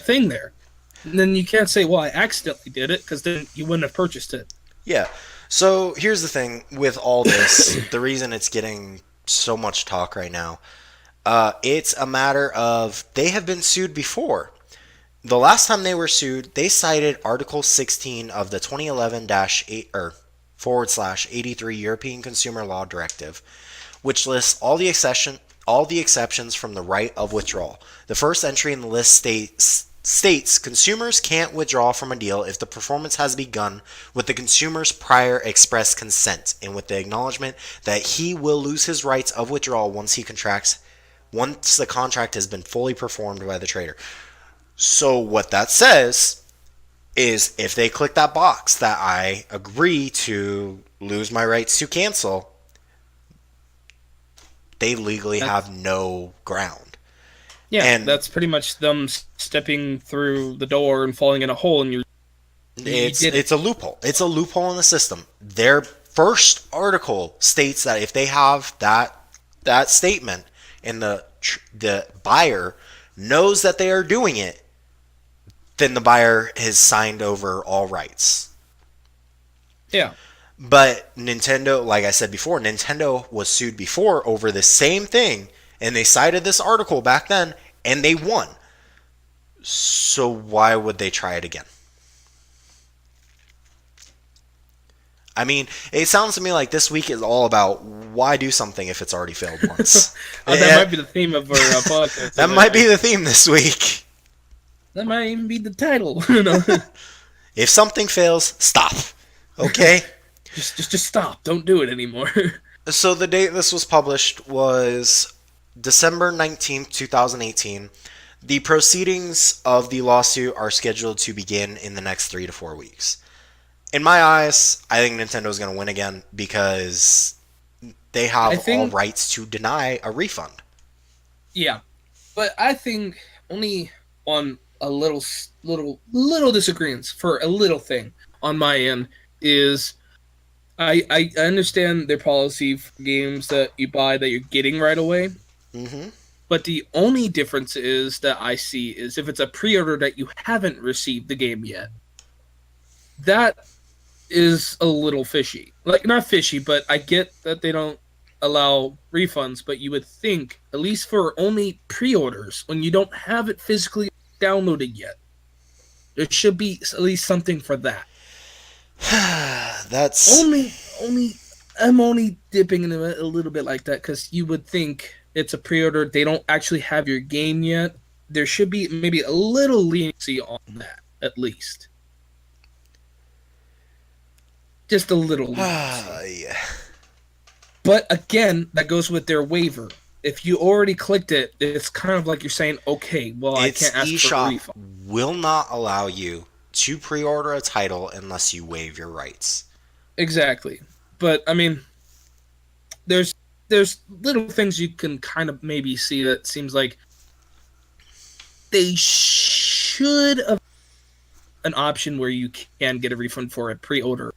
thing there, and then you can't say, "Well, I accidentally did it," because then you wouldn't have purchased it. Yeah. So here's the thing with all this, the reason it's getting so much talk right now, it's a matter of they have been sued before. The last time they were sued, they cited Article 16 of the 2011-8 or /83 European Consumer Law Directive, which lists all the exceptions from the right of withdrawal. The first entry in the list states consumers can't withdraw from a deal if the performance has begun with the consumer's prior express consent and with the acknowledgement that he will lose his rights of withdrawal once the contract has been fully performed by the trader. So what that says is if they click that box that I agree to lose my rights to cancel, they legally That's have no ground. yeah, And that's pretty much them stepping through the door and falling in a hole, and you it's did it. it's a loophole. It's a loophole in the system. Their first article states that if they have that statement and the buyer knows that they are doing it, then the buyer has signed over all rights. Yeah, But Nintendo, like I said before, Nintendo was sued before over the same thing, and they cited this article back then, and they won. So why would they try it again? I mean, it sounds to me like this week is all about why do something if it's already failed once. that might be the theme of our podcast. That might be the theme this week. That might even be the title. You know, If something fails, stop. Okay? just stop. Don't do it anymore. So the date this was published was December 19th, 2018. The proceedings of the lawsuit are scheduled to begin in the next 3 to 4 weeks. In my eyes, I think Nintendo's going to win again because they I have all think, rights to deny a refund. yeah, but I think only on a little disagreements for a little thing on my end is I understand their policy for games that you buy that you're getting right away, Mm-hmm. but the only difference is that I see is if it's a pre-order that you haven't received the game yet. That is a little fishy. Like not fishy, but I get that they don't allow refunds, but you would think at least for only pre-orders when you don't have it physically downloaded yet, there should be at least something for that. That's Only I'm only dipping into it a little bit like that because you would think it's a pre-order. They don't actually have your game yet. There should be maybe a little leniency on that at least, just a little leniency. yeah. But again, that goes with their waiver. If you already clicked it, it's kind of like you're saying, okay, well, I It's can't ask for a eShop refund. will not allow you to pre-order a title unless you waive your rights. Exactly. But I mean, there's there's little things you can kind of maybe see that seems like they should have an option where you can get a refund for a pre-order.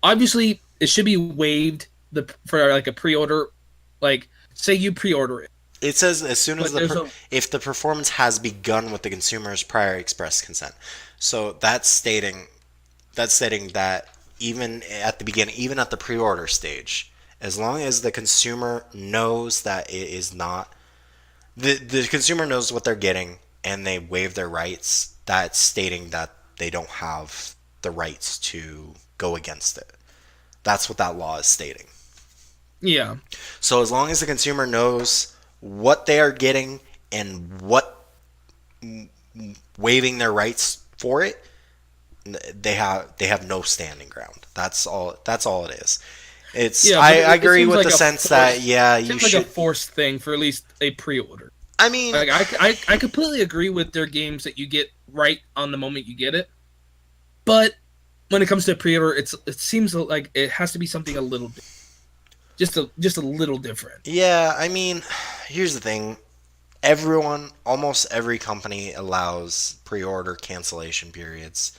Obviously, it should be waived for like a pre-order. Like, say you pre-order it, It says as soon as but there's a if the performance has begun with the consumer's prior express consent. So that's stating that even at the beginning, even at the pre-order stage, as long as the consumer knows that it is not the consumer knows what they're getting and they waive their rights, that's stating that they don't have the rights to go against it. That's what that law is stating. yeah, So as long as the consumer knows what they are getting and what waiving their rights for it, they have no standing ground. That's all it is. It's yeah. But I it agree seems with like the a sense that forced, yeah, you seems like a should. forced thing for at least a pre-order. I mean, Like I completely agree with their games that you get right on the moment you get it, but when it comes to pre-order, it seems like it has to be something a little bit, just a little different. yeah, I mean, here's the thing. Almost every company allows pre-order cancellation periods.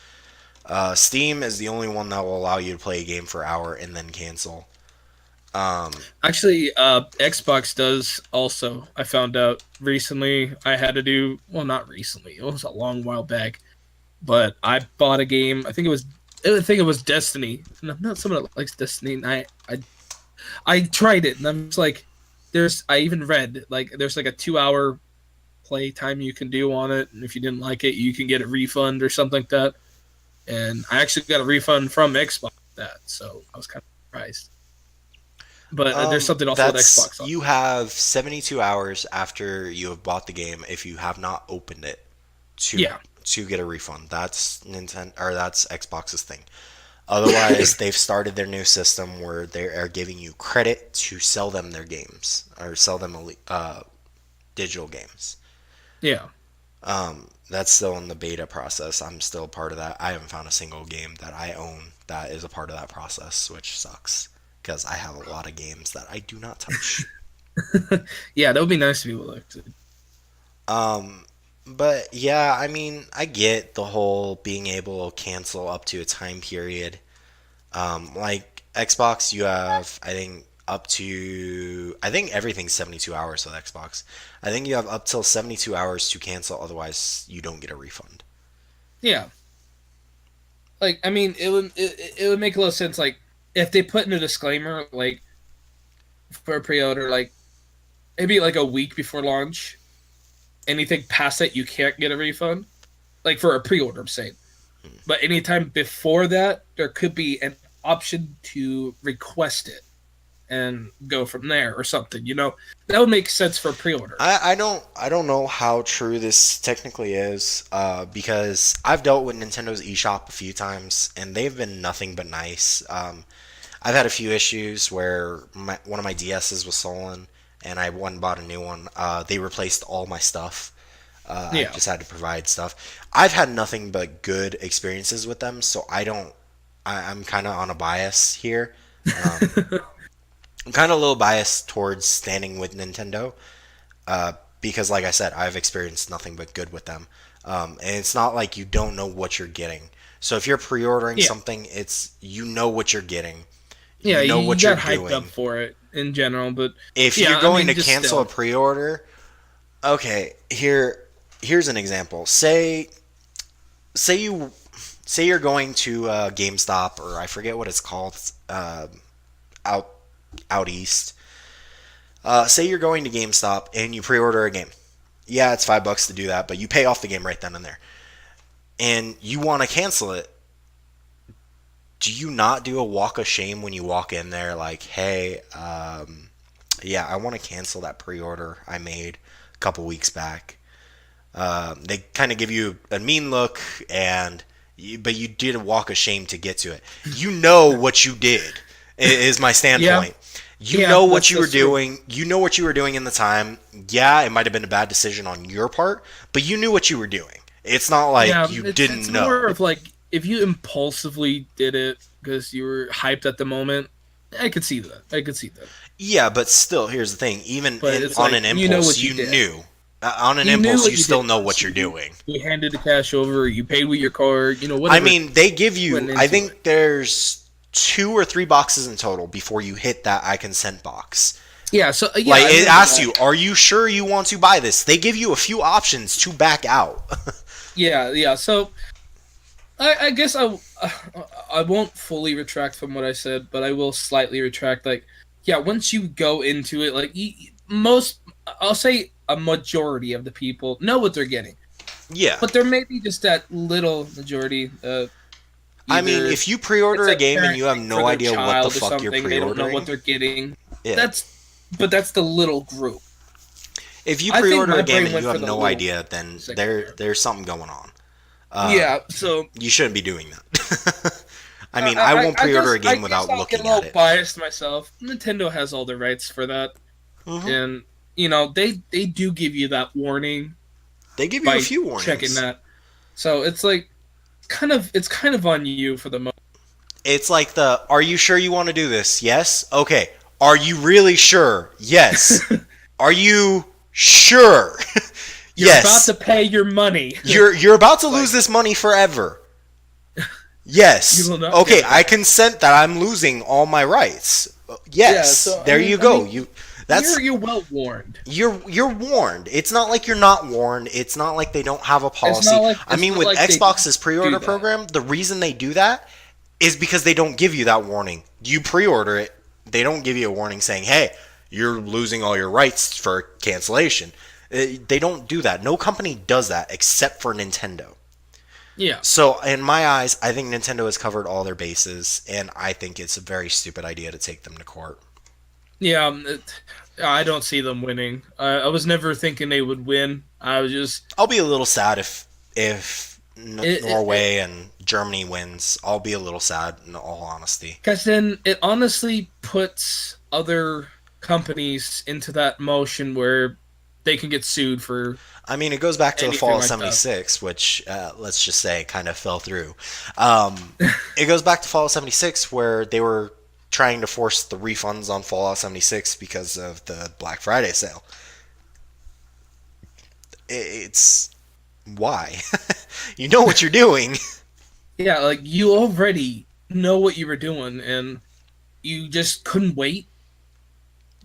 Steam is the only one that will allow you to play a game for an hour and then cancel. Actually, Xbox does also. I found out recently. I had to do well, not recently. It was a long while back, but I bought a game. I think it was Destiny, and I'm not someone that likes Destiny. And I tried it, and I'm just like, I even read like there's like a 2 hour play time you can do on it, and if you didn't like it, you can get a refund or something like that. And I actually got a refund from Xbox for that, so I was kind of surprised. But there's something also with That's Xbox on. you have 72 hours after you have bought the game if you have not opened it to Yeah, get a refund. That's Nintendo or that's Xbox's thing. Otherwise, they've started their new system where they are giving you credit to sell them their games or sell them digital games. yeah, That's still in the beta process. I'm still part of that. I haven't found a single game that I own that is a part of that process, which sucks because I have a lot of games that I do not touch. yeah. That would be nice to be able to. Um, but yeah, I mean, I get the whole being able to cancel up to a time period. Like Xbox, you have I think everything's 72 hours with Xbox. I think you have up till 72 hours to cancel, otherwise you don't get a refund. Yeah, like I mean, it would make a little sense. Like if they put in a disclaimer, like for a pre-order, like maybe like a week before launch, anything past that you can't get a refund. Like for a pre-order, I'm saying. But anytime before that, there could be an option to request it and go from there or something. That would make sense for a pre-order. I don't know how true this technically is, because I've dealt with Nintendo's eShop a few times and they've been nothing but nice. I've had a few issues where one of my DSs was stolen and I went and bought a new one. They replaced all my stuff. I Yeah, just had to provide stuff. I've had nothing but good experiences with them, so I don't. I'm kind of on a bias here. Um, I'm kind of a little biased towards standing with Nintendo, because, like I said, I've experienced nothing but good with them. And it's not like you don't know what you're getting. So if you're pre-ordering yeah, something, it's you know what you're getting, yeah. you know You what you're got hyped up doing. for it in general, but If you're yeah, I going mean, to just cancel a still, pre-order, okay, here's an example. Say you say you're going to GameStop, or I forget what it's called, out out east. Say you're going to GameStop and you pre-order a game. Yeah, it's $5 to do that, but you pay off the game right then and there, and you want to cancel it. Do you not do a walk of shame when you walk in there, like, hey, yeah, I want to cancel that pre-order I made a couple weeks back? They kind of give you a mean look, but you did a walk of shame to get to it. You know what you did, is my yeah, standpoint. You yeah. know what you were That's true. doing. You know what you were doing in the time. Yeah, it might have been a bad decision on your part, but you knew what you were doing. It's not like Yeah, you it's didn't more know. of like if you impulsively did it because you were hyped at the moment. I could see that. I could see that. Yeah, but still, here's the thing. Even But it's on like an you know impulse, what you you did. knew. On an You knew impulse, what you you still did know once what you're doing. you handed the cash over. You paid with your card. I Whatever mean, they give went you, I into it. think there's 2 or 3 boxes in total before you hit that I consent box. Yeah. So yeah, Like, I it remember asks that. you, are you sure you want to buy this? They give you a few options to back out. Yeah, yeah. So I guess I won't fully retract from what I said, but I will slightly retract. Like, yeah, once you go into it, like most, I'll say a majority of the people know what they're getting, Yeah. but there may be just that little majority. I mean, Either if you it's pre-order a a game and parent you have thing for no their idea what the child or fuck you're something. They don't know what pre-ordering, they're getting. yeah. That's but that's the little group. If you I think pre-order my a game brain and went you for have the no little idea, then segment there. there's something going on. Yeah, so You shouldn't be doing that. I mean, I won't I pre-order guess a I game guess without I'll get a looking at little it. biased myself. Nintendo has all the rights for that, Hmm. and they do give you that warning They give you a by few checking warnings. that. So it's like it's kind of on you for the most. It's like are you sure you want to do this? Yes? Okay. Are you really sure? Yes. Are you sure? You're about to Yes. pay your money. You're about to It's lose like this money forever. Yes. You will not Okay, get I that. consent that I'm losing all my rights. Yeah, Yes. so There you go. That's you're well warned. you're warned. It's not like you're not warned. It's not like they don't have a policy. I It's mean, not with like they Xbox's do pre-order that. program, the reason they do that is because they don't give you that warning. You pre-order it, they don't give you a warning saying, "Hey, you're losing all your rights for cancellation." They don't do that. No company does that except for Nintendo. Yeah. So, in my eyes, I think Nintendo has covered all their bases, and I think it's a very stupid idea to take them to court. Yeah, I don't see them winning. I was never thinking they would win. I was just I'll be a little sad if it Norway and Germany wins. I'll be a little sad, in all honesty. because then it honestly puts other companies into that motion where they can get sued for I mean, it goes back to the anything fall of like that. '76, which let's just say kind of fell through. It goes back to fall of '76 where they were trying to force the refunds on Fallout 76 because of the Black Friday sale. It's why? You know what you're doing. Yeah, like you already know what you were doing, and you just couldn't wait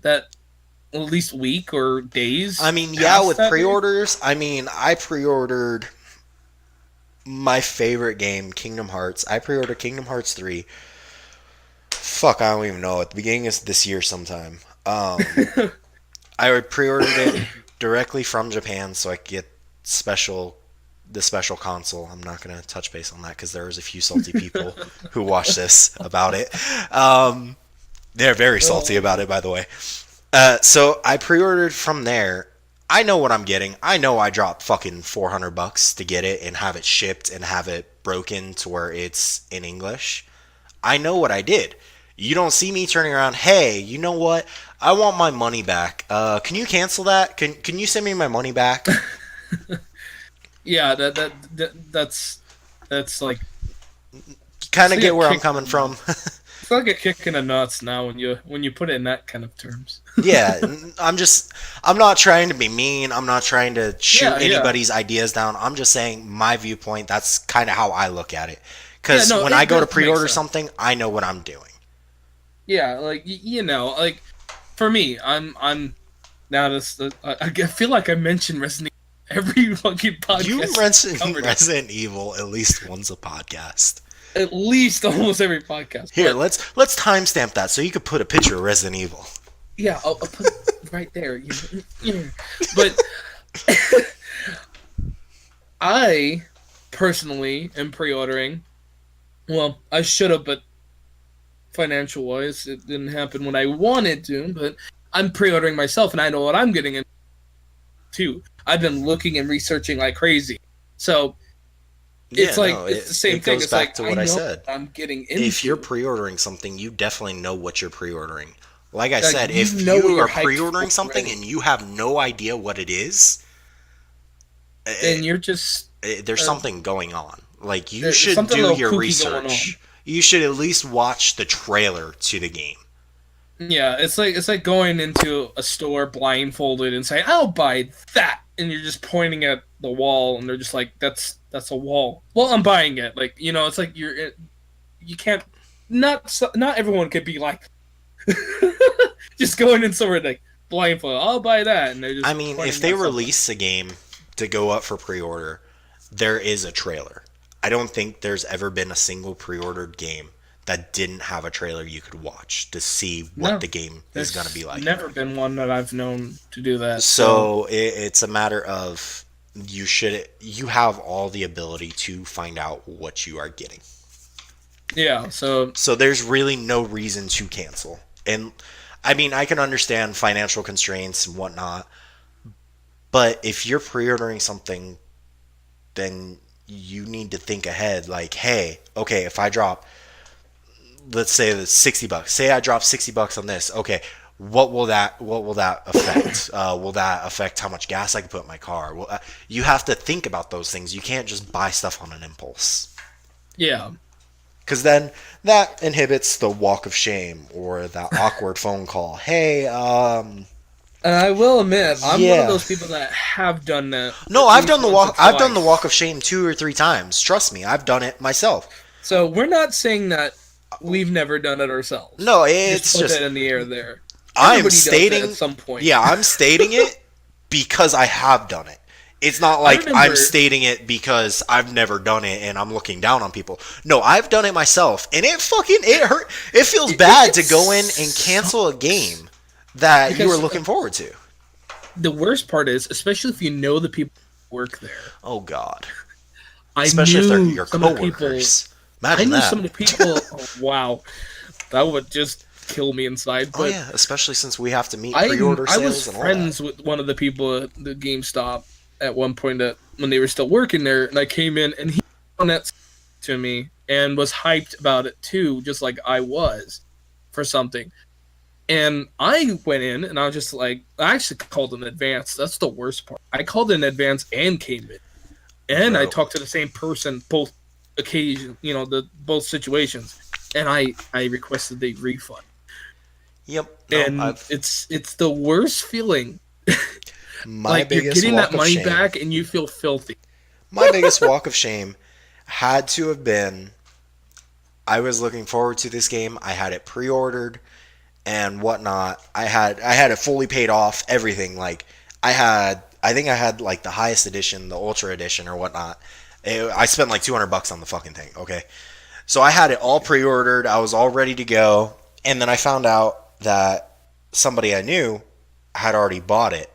that at least week or days I mean, yeah, past with that day. pre-orders, I mean, I pre-ordered my favorite game, Kingdom Hearts. I pre-ordered Kingdom Hearts 3. Fuck, I don't even know. At the beginning of this year sometime. I pre-ordered it directly from Japan so I could get the special console. I'm not gonna touch base on that because there was a few salty people who watched this about it. They're very salty Oh, about it, by the way. So I pre-ordered from there. I know what I'm getting. I know I dropped fucking $400 to get it and have it shipped and have it broken to where it's in English. I know what I did. You don't see me turning around. Hey, you know what? I want my money back. Can you cancel that? Can you send me my money back? yeah, that's like Kind it's of like a get where I'm kick. coming from. It's like a kick in the nuts now when you put it in that kind of terms. Yeah, I'm not trying to be mean. I'm not trying to shoot Yeah. anybody's ideas down. I'm just saying my viewpoint. That's kind of how I look at it. Yeah, Because no, when I it go to does make pre-order sense. something, I know what I'm doing. Yeah, like you know, like for me, I'm now this. I feel like I mentioned Resident Evil every fucking You podcast mentioned covered it. Resident Evil at least once a podcast. At least almost every podcast. Here, But let's timestamp that so you could put a picture of Resident Evil. yeah, I'll put it right there. But I personally am pre-ordering. Well, I should have, but financial wise, it didn't happen when I wanted to. But I'm pre-ordering myself, and I know what I'm getting into too. I've been looking and researching like crazy. So Yeah, no, it's the same it thing. goes It's back like to I what I know said. what I'm getting If you're into. pre-ordering something, you definitely know what you're pre-ordering. Like I Like said, you if know what you you're are hyped for pre-ordering something already, and you have no idea what it is, then you're just there's uh, something going on. Like you there's should something a do little your kooky going on. research. You should at least watch the trailer to the game. Yeah, it's like going into a store blindfolded and saying, "I'll buy that," and you're just pointing at the wall, and they're just like, "That's a wall." Well, I'm buying it. Like it's like you can't. Not everyone could be like just going in somewhere like blindfolded. I'll buy that, and they're I just mean, if pointing they at something. release a game to go up for pre-order, there is a trailer. I don't think there's ever been a single pre-ordered game that didn't have a trailer you could watch to see what No, the game is going to be there's like. never been one that I've known to do that. So So it's a matter of you have all the ability to find out what you are getting. yeah, so So there's really no reason to cancel. And I mean, I can understand financial constraints and whatnot, but if you're pre-ordering something, then you need to think ahead. Like, hey, okay, if I drop, let's say the $60. Say I drop $60 on this. Okay, what will that affect? Will that affect how much gas I can put in my car? Well, you have to think about those things. You can't just buy stuff on an impulse. yeah. Because then that inhibits the walk of shame or that awkward phone call. Hey, And I will admit, I'm one of yeah. those people that have done that No, at I've least done the once or walk. I've done the walk twice. of shame 2 or 3 times. Trust me, I've done it myself. So we're not saying that we've never done it ourselves. No, Just it's put that just in the air there. I'm Everybody does it at stating, some point. yeah, I'm stating it because I have done it. It's not I like I'm remember stating it because I've never done it and I'm looking down on people. No, I've done it myself, and it hurt. It feels bad to go in and cancel a game that you were because looking forward to. the worst part is, especially if you know the people who work there. Oh God, I especially if they're knew your some of the people. coworkers. I Imagine knew that. some of the people. Oh, wow, that would just kill me inside. Oh But yeah, especially since we have to meet I pre-order I was sales and all that. friends with one of the people at the GameStop at one point that when they were still working there, and I came in and he on that to me and was hyped about it too, just like I was for something. And I went in and I was just like, I actually called in advance. That's the worst part. I called in advance and came in, and I Bro. talked to the same person both occasions, the both situations, and I requested a refund. Yep. No, And I've it's the worst feeling. my Like you're biggest getting that walk of money shame. back and you feel filthy. My biggest walk of shame had to have been I was looking forward to this game. I had it pre-ordered and whatnot. I had it fully paid off. Everything I think I had like the highest edition, the Ultra edition or whatnot. I spent like $200 on the fucking thing. Okay, so I had it all pre-ordered. I was all ready to go, and then I found out that somebody I knew had already bought it,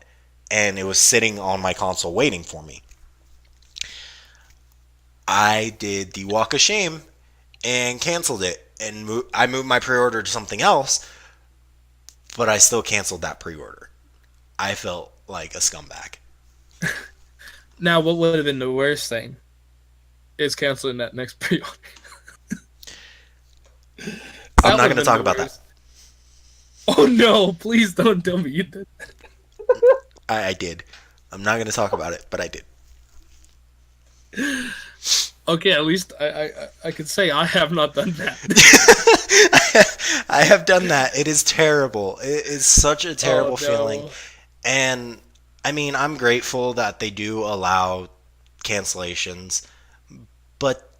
and it was sitting on my console waiting for me. I did the walk of shame and canceled it, and I moved my pre-order to something else, but I still canceled that pre-order. I felt like a scumbag. Now, what would have been the worst thing is canceling that next pre-order. I'm That not would going have to been talk the about that. worst. Oh no! Please don't tell me you did. I did. I'm not going to talk about it, but I did. Okay, at least I could say I have not done that. I have done that. It is terrible. It is such a Oh terrible feeling. no! And I mean, I'm grateful that they do allow cancellations, but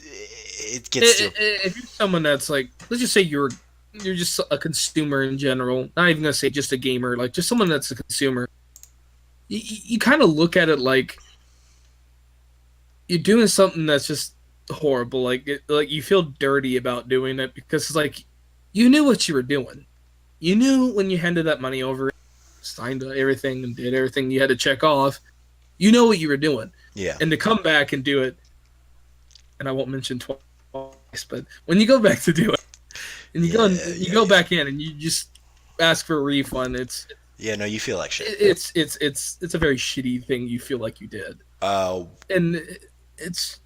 it gets to. If you're someone that's like, let's just say you're just a consumer in general, not even gonna say just a gamer, like just someone that's a consumer, you kind of look at it like you're doing something that's just horrible. Like you feel dirty about doing it because it's like you knew what you were doing. You knew when you handed that money over, signed everything and did everything you had to check off. You know what you were doing, Yeah. and to come back and do it, and I won't mention twice, but when you go back to do it, and you go back in and you just ask for a refund, Yeah, no, you feel like shit. it's a very shitty thing you feel like you did, Uh, and it's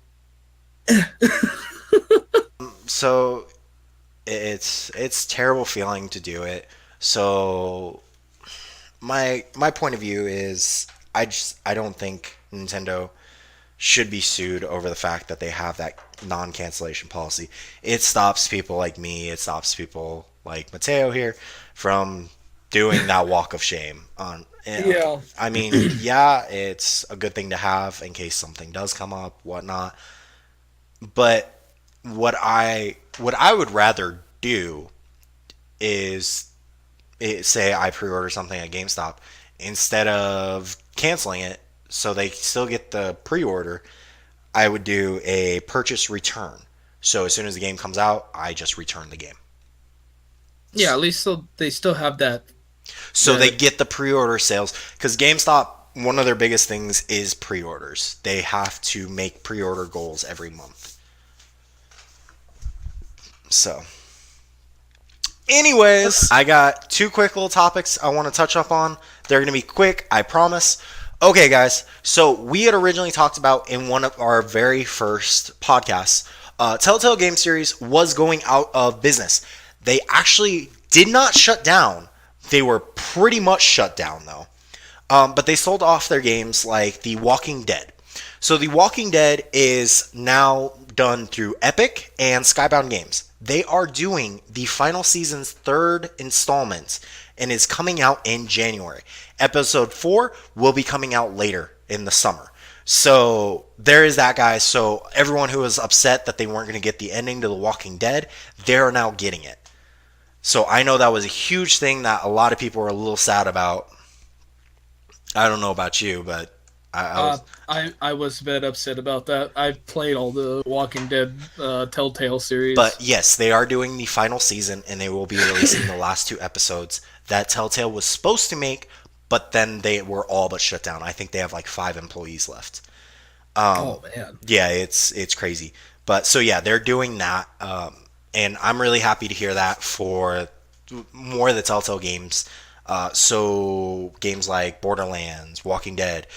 so it's terrible feeling to do it. So my point of view is I don't think Nintendo should be sued over the fact that they have that non-cancellation policy. It stops people like me, it stops people like Mateo here from doing that walk of shame on yeah. I mean, yeah, it's a good thing to have in case something does come up, whatnot. But what I would rather do is say I pre-order something at GameStop instead of canceling it so they still get the pre-order. I would do a purchase return. So as soon as the game comes out, I just return the game. Yeah, at least they still have that. So they get the pre-order sales because GameStop, one of their biggest things is pre-orders. They have to make pre-order goals every month. So anyways, I got two quick little topics I want to touch up on. They're going to be quick, I promise. Okay, guys. So we had originally talked about in one of our very first podcasts, Telltale Game Series was going out of business. They actually did not shut down. They were pretty much shut down, though. But they sold off their games like The Walking Dead. So The Walking Dead is now done through Epic and Skybound Games. They are doing the final season's third installment and is coming out in January. Episode 4 will be coming out later in the summer. So there is that, guys. So everyone who was upset that they weren't going to get the ending to The Walking Dead, they're now getting it. So I know that was a huge thing that a lot of people were a little sad about. I don't know about you, but I Uh, was. I was a bit upset about that. I've played all the Walking Dead Telltale series. But yes, they are doing the final season, and they will be releasing the last two episodes that Telltale was supposed to make, but then they were all but shut down. I think they have like 5 employees left. Oh man. Yeah, it's crazy. But so yeah, they're doing that, and I'm really happy to hear that for more of the Telltale games. So games like Borderlands, Walking Dead,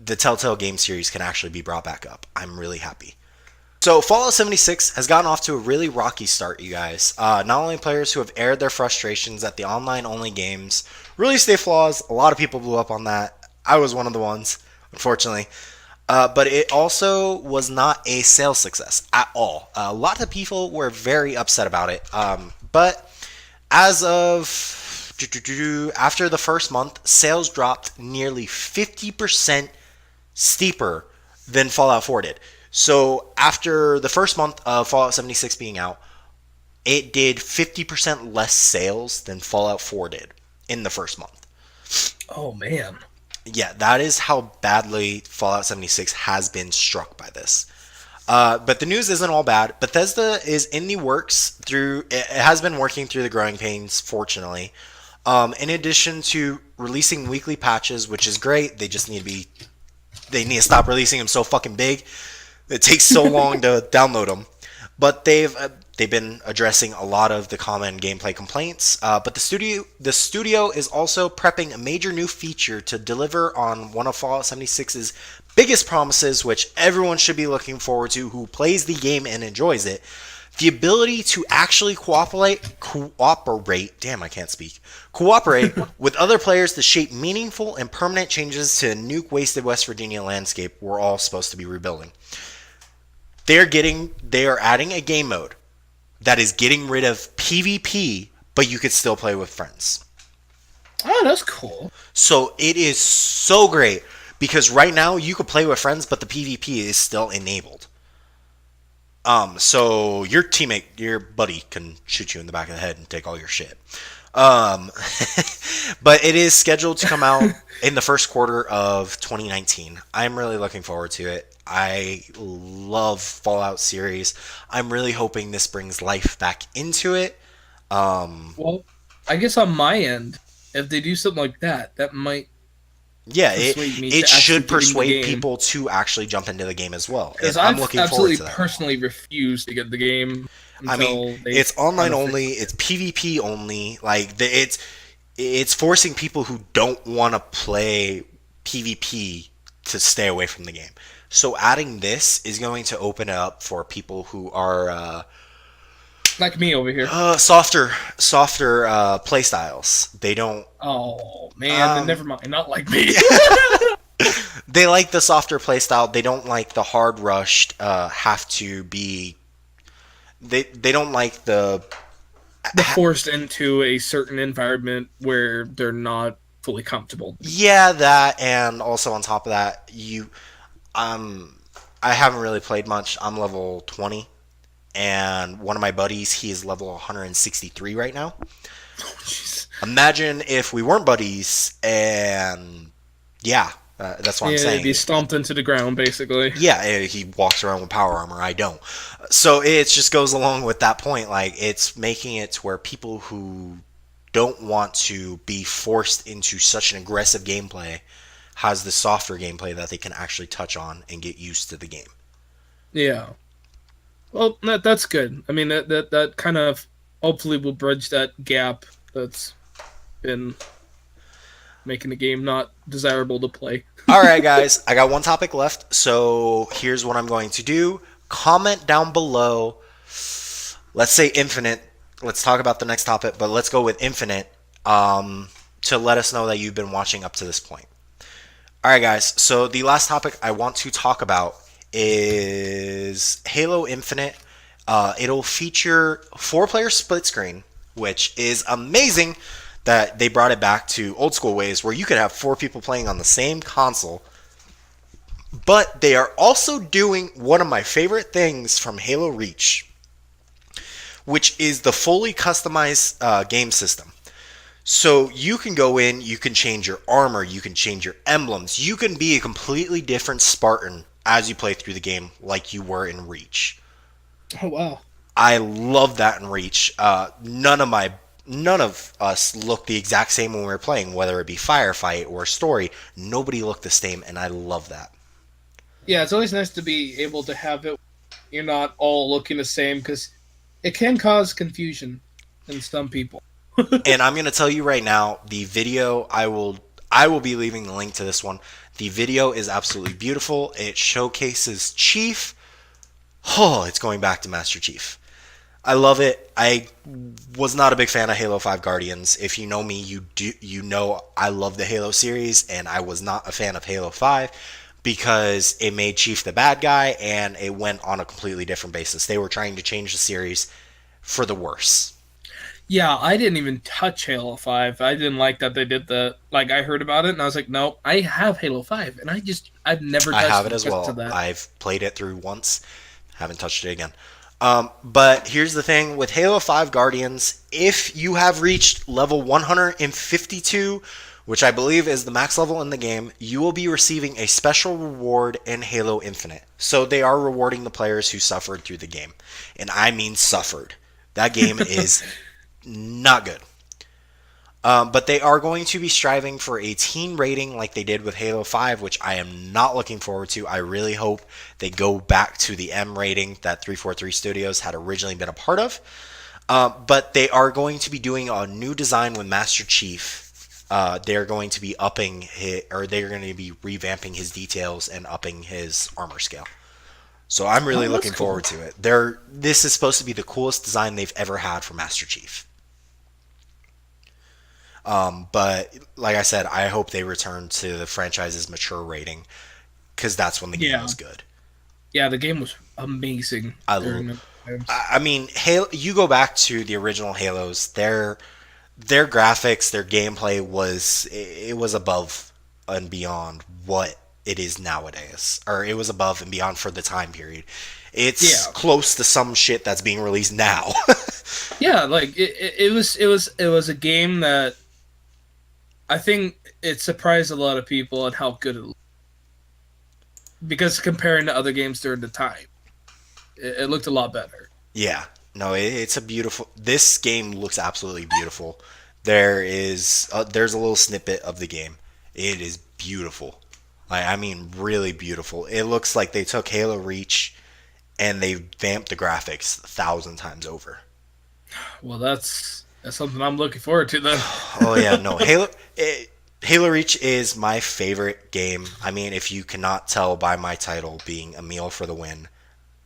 the Telltale game series can actually be brought back up. I'm really happy. So Fallout 76 has gotten off to a really rocky start, you guys. Not only players who have aired their frustrations at the online-only games, release day flaws. A lot of people blew up on that. I was one of the ones, unfortunately. But it also was not a sales success at all. A lot of people were very upset about it. But as of after the first month, sales dropped nearly 50% steeper than Fallout 4 did. So after the first month of Fallout 76 being out, it did 50% less sales than Fallout 4 did in the first month. Oh man. Yeah, that is how badly Fallout 76 has been struck by this. But the news isn't all bad. Bethesda is in the works through. It has been working through the growing pains, fortunately. In addition to releasing weekly patches, which is great, they just need to be. They need to stop releasing them so fucking big. It takes so long to download them. But they've been addressing a lot of the common gameplay complaints. But the studio is also prepping a major new feature to deliver on one of Fallout 76's biggest promises, which everyone should be looking forward to who plays the game and enjoys it. The ability to actually damn, I can't speak, cooperate with other players to shape meaningful and permanent changes to a nuke wasted West Virginia landscape we're all supposed to be rebuilding. They are adding a game mode that is getting rid of PvP, but you could still play with friends. Oh, that's cool. So it is so great because right now you could play with friends, but the PvP is still enabled. So your teammate, your buddy, can shoot you in the back of the head and take all your shit. Um, but it is scheduled to come out in the first quarter of 2019. I'm really looking forward to it. I love Fallout series. I'm really hoping this brings life back into it. Well, I guess on my end, if they do something like that, that might Yeah, persuade me it to actually should get in the persuade game. people to actually jump into the game as well. Because And I'm I've looking forward absolutely to that. personally refused to get the game I until mean, they it's online kind of only. It's PvP only. Like it's forcing people who don't want to play PvP to stay away from the game. So adding this is going to open it up for people who are like me over here. softer play styles. They don't. Oh man, then never mind. Not like me. They like the softer play style. They don't like the hard rushed. Have to be. They don't like the. They're forced into a certain environment where they're not fully comfortable. Yeah, that, and also on top of that, I haven't really played much. I'm level 20, and one of my buddies, he is level 163 right now. Oh, jeez. Imagine if we weren't buddies, and yeah, that's what I'm Yeah, saying. be stomped into the ground, basically. Yeah, he walks around with power armor. I don't. So it just goes along with that point. Like, it's making it to where people who don't want to be forced into such an aggressive gameplay has the softer gameplay that they can actually touch on and get used to the game. Yeah. Well, that's good. I mean, that kind of hopefully will bridge that gap that's been making the game not desirable to play. All right, guys, I got one topic left. So here's what I'm going to do. Comment down below. Let's say Infinite. Let's talk about the next topic, but let's go with Infinite to let us know that you've been watching up to this point. All right, guys. So the last topic I want to talk about is Halo Infinite. It'll feature 4-player split screen, which is amazing that they brought it back to old school ways where you could have 4 people playing on the same console But they are also doing one of my favorite things from Halo Reach, which is the fully customized game system. So you can go in, you can change your armor, you can change your emblems, you can be a completely different Spartan as you play through the game, like you were in Reach. Oh wow. I love that in Reach. None of us looked the exact same when we were playing, whether it be firefight or story. Nobody looked the same, and I love that. Yeah, it's always nice to be able to have it. You're not all looking the same because it can cause confusion in some people. And I'm gonna tell you right now, the video I will be leaving the link to this one. The video is absolutely beautiful. It showcases Chief. Oh, it's going back to Master Chief. I love it. I was not a big fan of Halo 5 Guardians. If you know me, you know I love the Halo series, and I was not a fan of Halo 5 because it made Chief the bad guy and it went on a completely different basis. They were trying to change the series for the worse. Yeah, I didn't even touch Halo 5. I didn't like that they did the like I heard about it and I was like, "No, I have Halo 5." And I've never I touched have it it as because of well. that. I've played it through once, haven't touched it again. But here's the thing with Halo 5 Guardians, if you have reached level 152, which I believe is the max level in the game, you will be receiving a special reward in Halo Infinite. So they are rewarding the players who suffered through the game. And I mean suffered. That game is not good. But they are going to be striving for a teen rating like they did with Halo 5, which I am not looking forward to. I really hope they go back to the M rating that 343 Studios had originally been a part of. But they are going to be doing a new design with Master Chief. They're going to be they're going to be revamping his details and upping his armor scale. So I'm really Oh, that's looking cool. forward to it. This is supposed to be the coolest design they've ever had for Master Chief. But like I said, I hope they return to the franchise's mature rating because that's when the game Yeah. was good. Yeah, the game was amazing I, during the times. I mean, Halo. You go back to the original Halos, their graphics, their gameplay was above and beyond what it is nowadays, or it was above and beyond for the time period. It's Yeah. close to some shit that's being released now. Yeah, like it was a game that I think it surprised a lot of people at how good it looked. Because comparing to other games during the time, it looked a lot better. Yeah, no, it's a beautiful. This game looks absolutely beautiful. There's a little snippet of the game. It is beautiful. I mean, really beautiful. It looks like they took Halo Reach and they vamped the graphics 1,000 times over. Well, that's something I'm looking forward to then. Oh yeah, no, Halo Reach is my favorite game. I mean, if you cannot tell by my title being Emil for the win,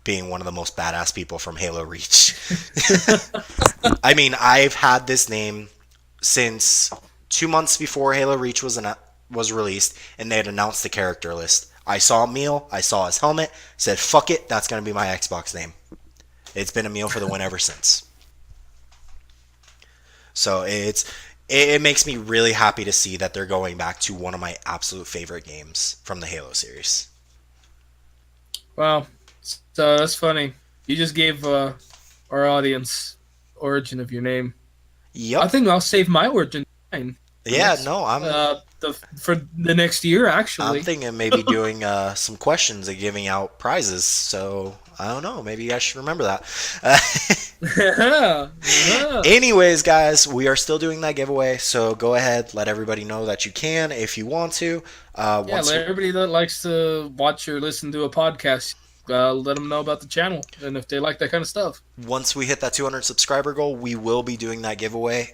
being one of the most badass people from Halo Reach. I mean, I've had this name since 2 months before Halo Reach was released, and they had announced the character list. I saw Emil, I saw his helmet, said, "Fuck it, that's gonna be my Xbox name." It's been Emil for the win ever since. So it makes me really happy to see that they're going back to one of my absolute favorite games from the Halo series. Wow, so that's funny. You just gave our audience origin of your name. I Yep. think I'll save my origin mine for Yeah. next No, for the next year I'm actually. thinking maybe doing some questions and giving out prizes. So I don't know. Maybe I should remember that. Yeah, yeah. Anyways, guys, we are still doing that giveaway. So go ahead, let everybody know that you can if you want to. Yeah, Once let everybody that likes to watch or listen to a podcast, let them know about the channel and if they like that kind of stuff. once we hit that 200 subscriber goal, we will be doing that giveaway.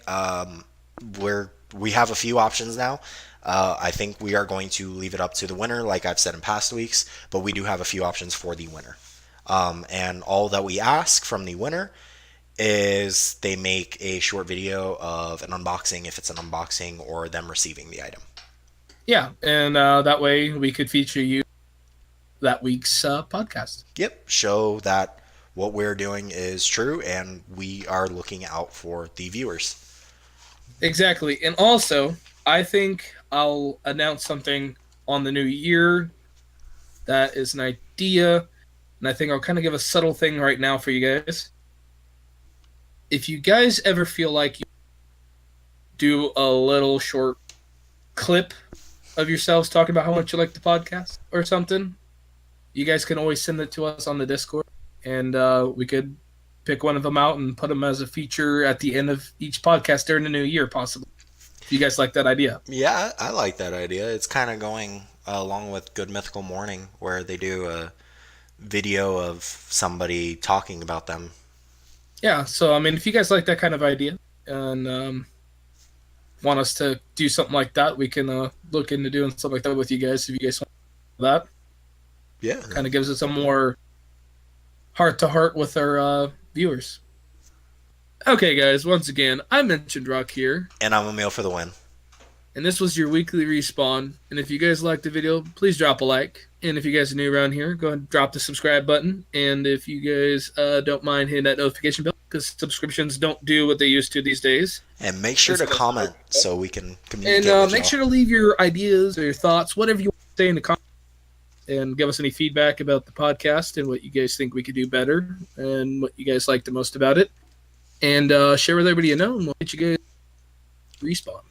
We have a few options now. I think we are going to leave it up to the winner, like I've said in past weeks, but we do have a few options for the winner. And all that we ask from the winner is they make a short video of an unboxing, if it's an unboxing, or them receiving the item. Yeah, and that way we could feature you that week's podcast. Yep, show that what we're doing is true and we are looking out for the viewers. Exactly, and also I think I'll announce something on the new year That is an idea. And I think I'll kind of give a subtle thing right now for you guys. If you guys ever feel like you do a little short clip of yourselves talking about how much you like the podcast or something, you guys can always send it to us on the Discord, and we could pick one of them out and put them as a feature at the end of each podcast during the new year, possibly. If you guys like that idea. Yeah, I like that idea. It's kind of going along with Good Mythical Morning, where they do a video of somebody talking about them. Yeah, so I mean, if you guys like that kind of idea and want us to do something like that, we can look into doing something like that with you guys. If you guys want that, Yeah. kind of gives us a more heart to heart with our viewers. Okay, guys, once again, I mentioned Rock here, And I'm a meal for the win. and this was your weekly respawn. And if you guys liked the video, please drop a like. And if you guys are new around here, go ahead and drop the subscribe button. And if you guys don't mind hitting that notification bell, because subscriptions don't do what they used to these days. And make sure to comment so we can communicate And with make y'all. sure to leave your ideas or your thoughts, whatever you want to say in the comments, and give us any feedback about the podcast and what you guys think we could do better and what you guys like the most about it. And share with everybody you know, and we'll get you guys respawn.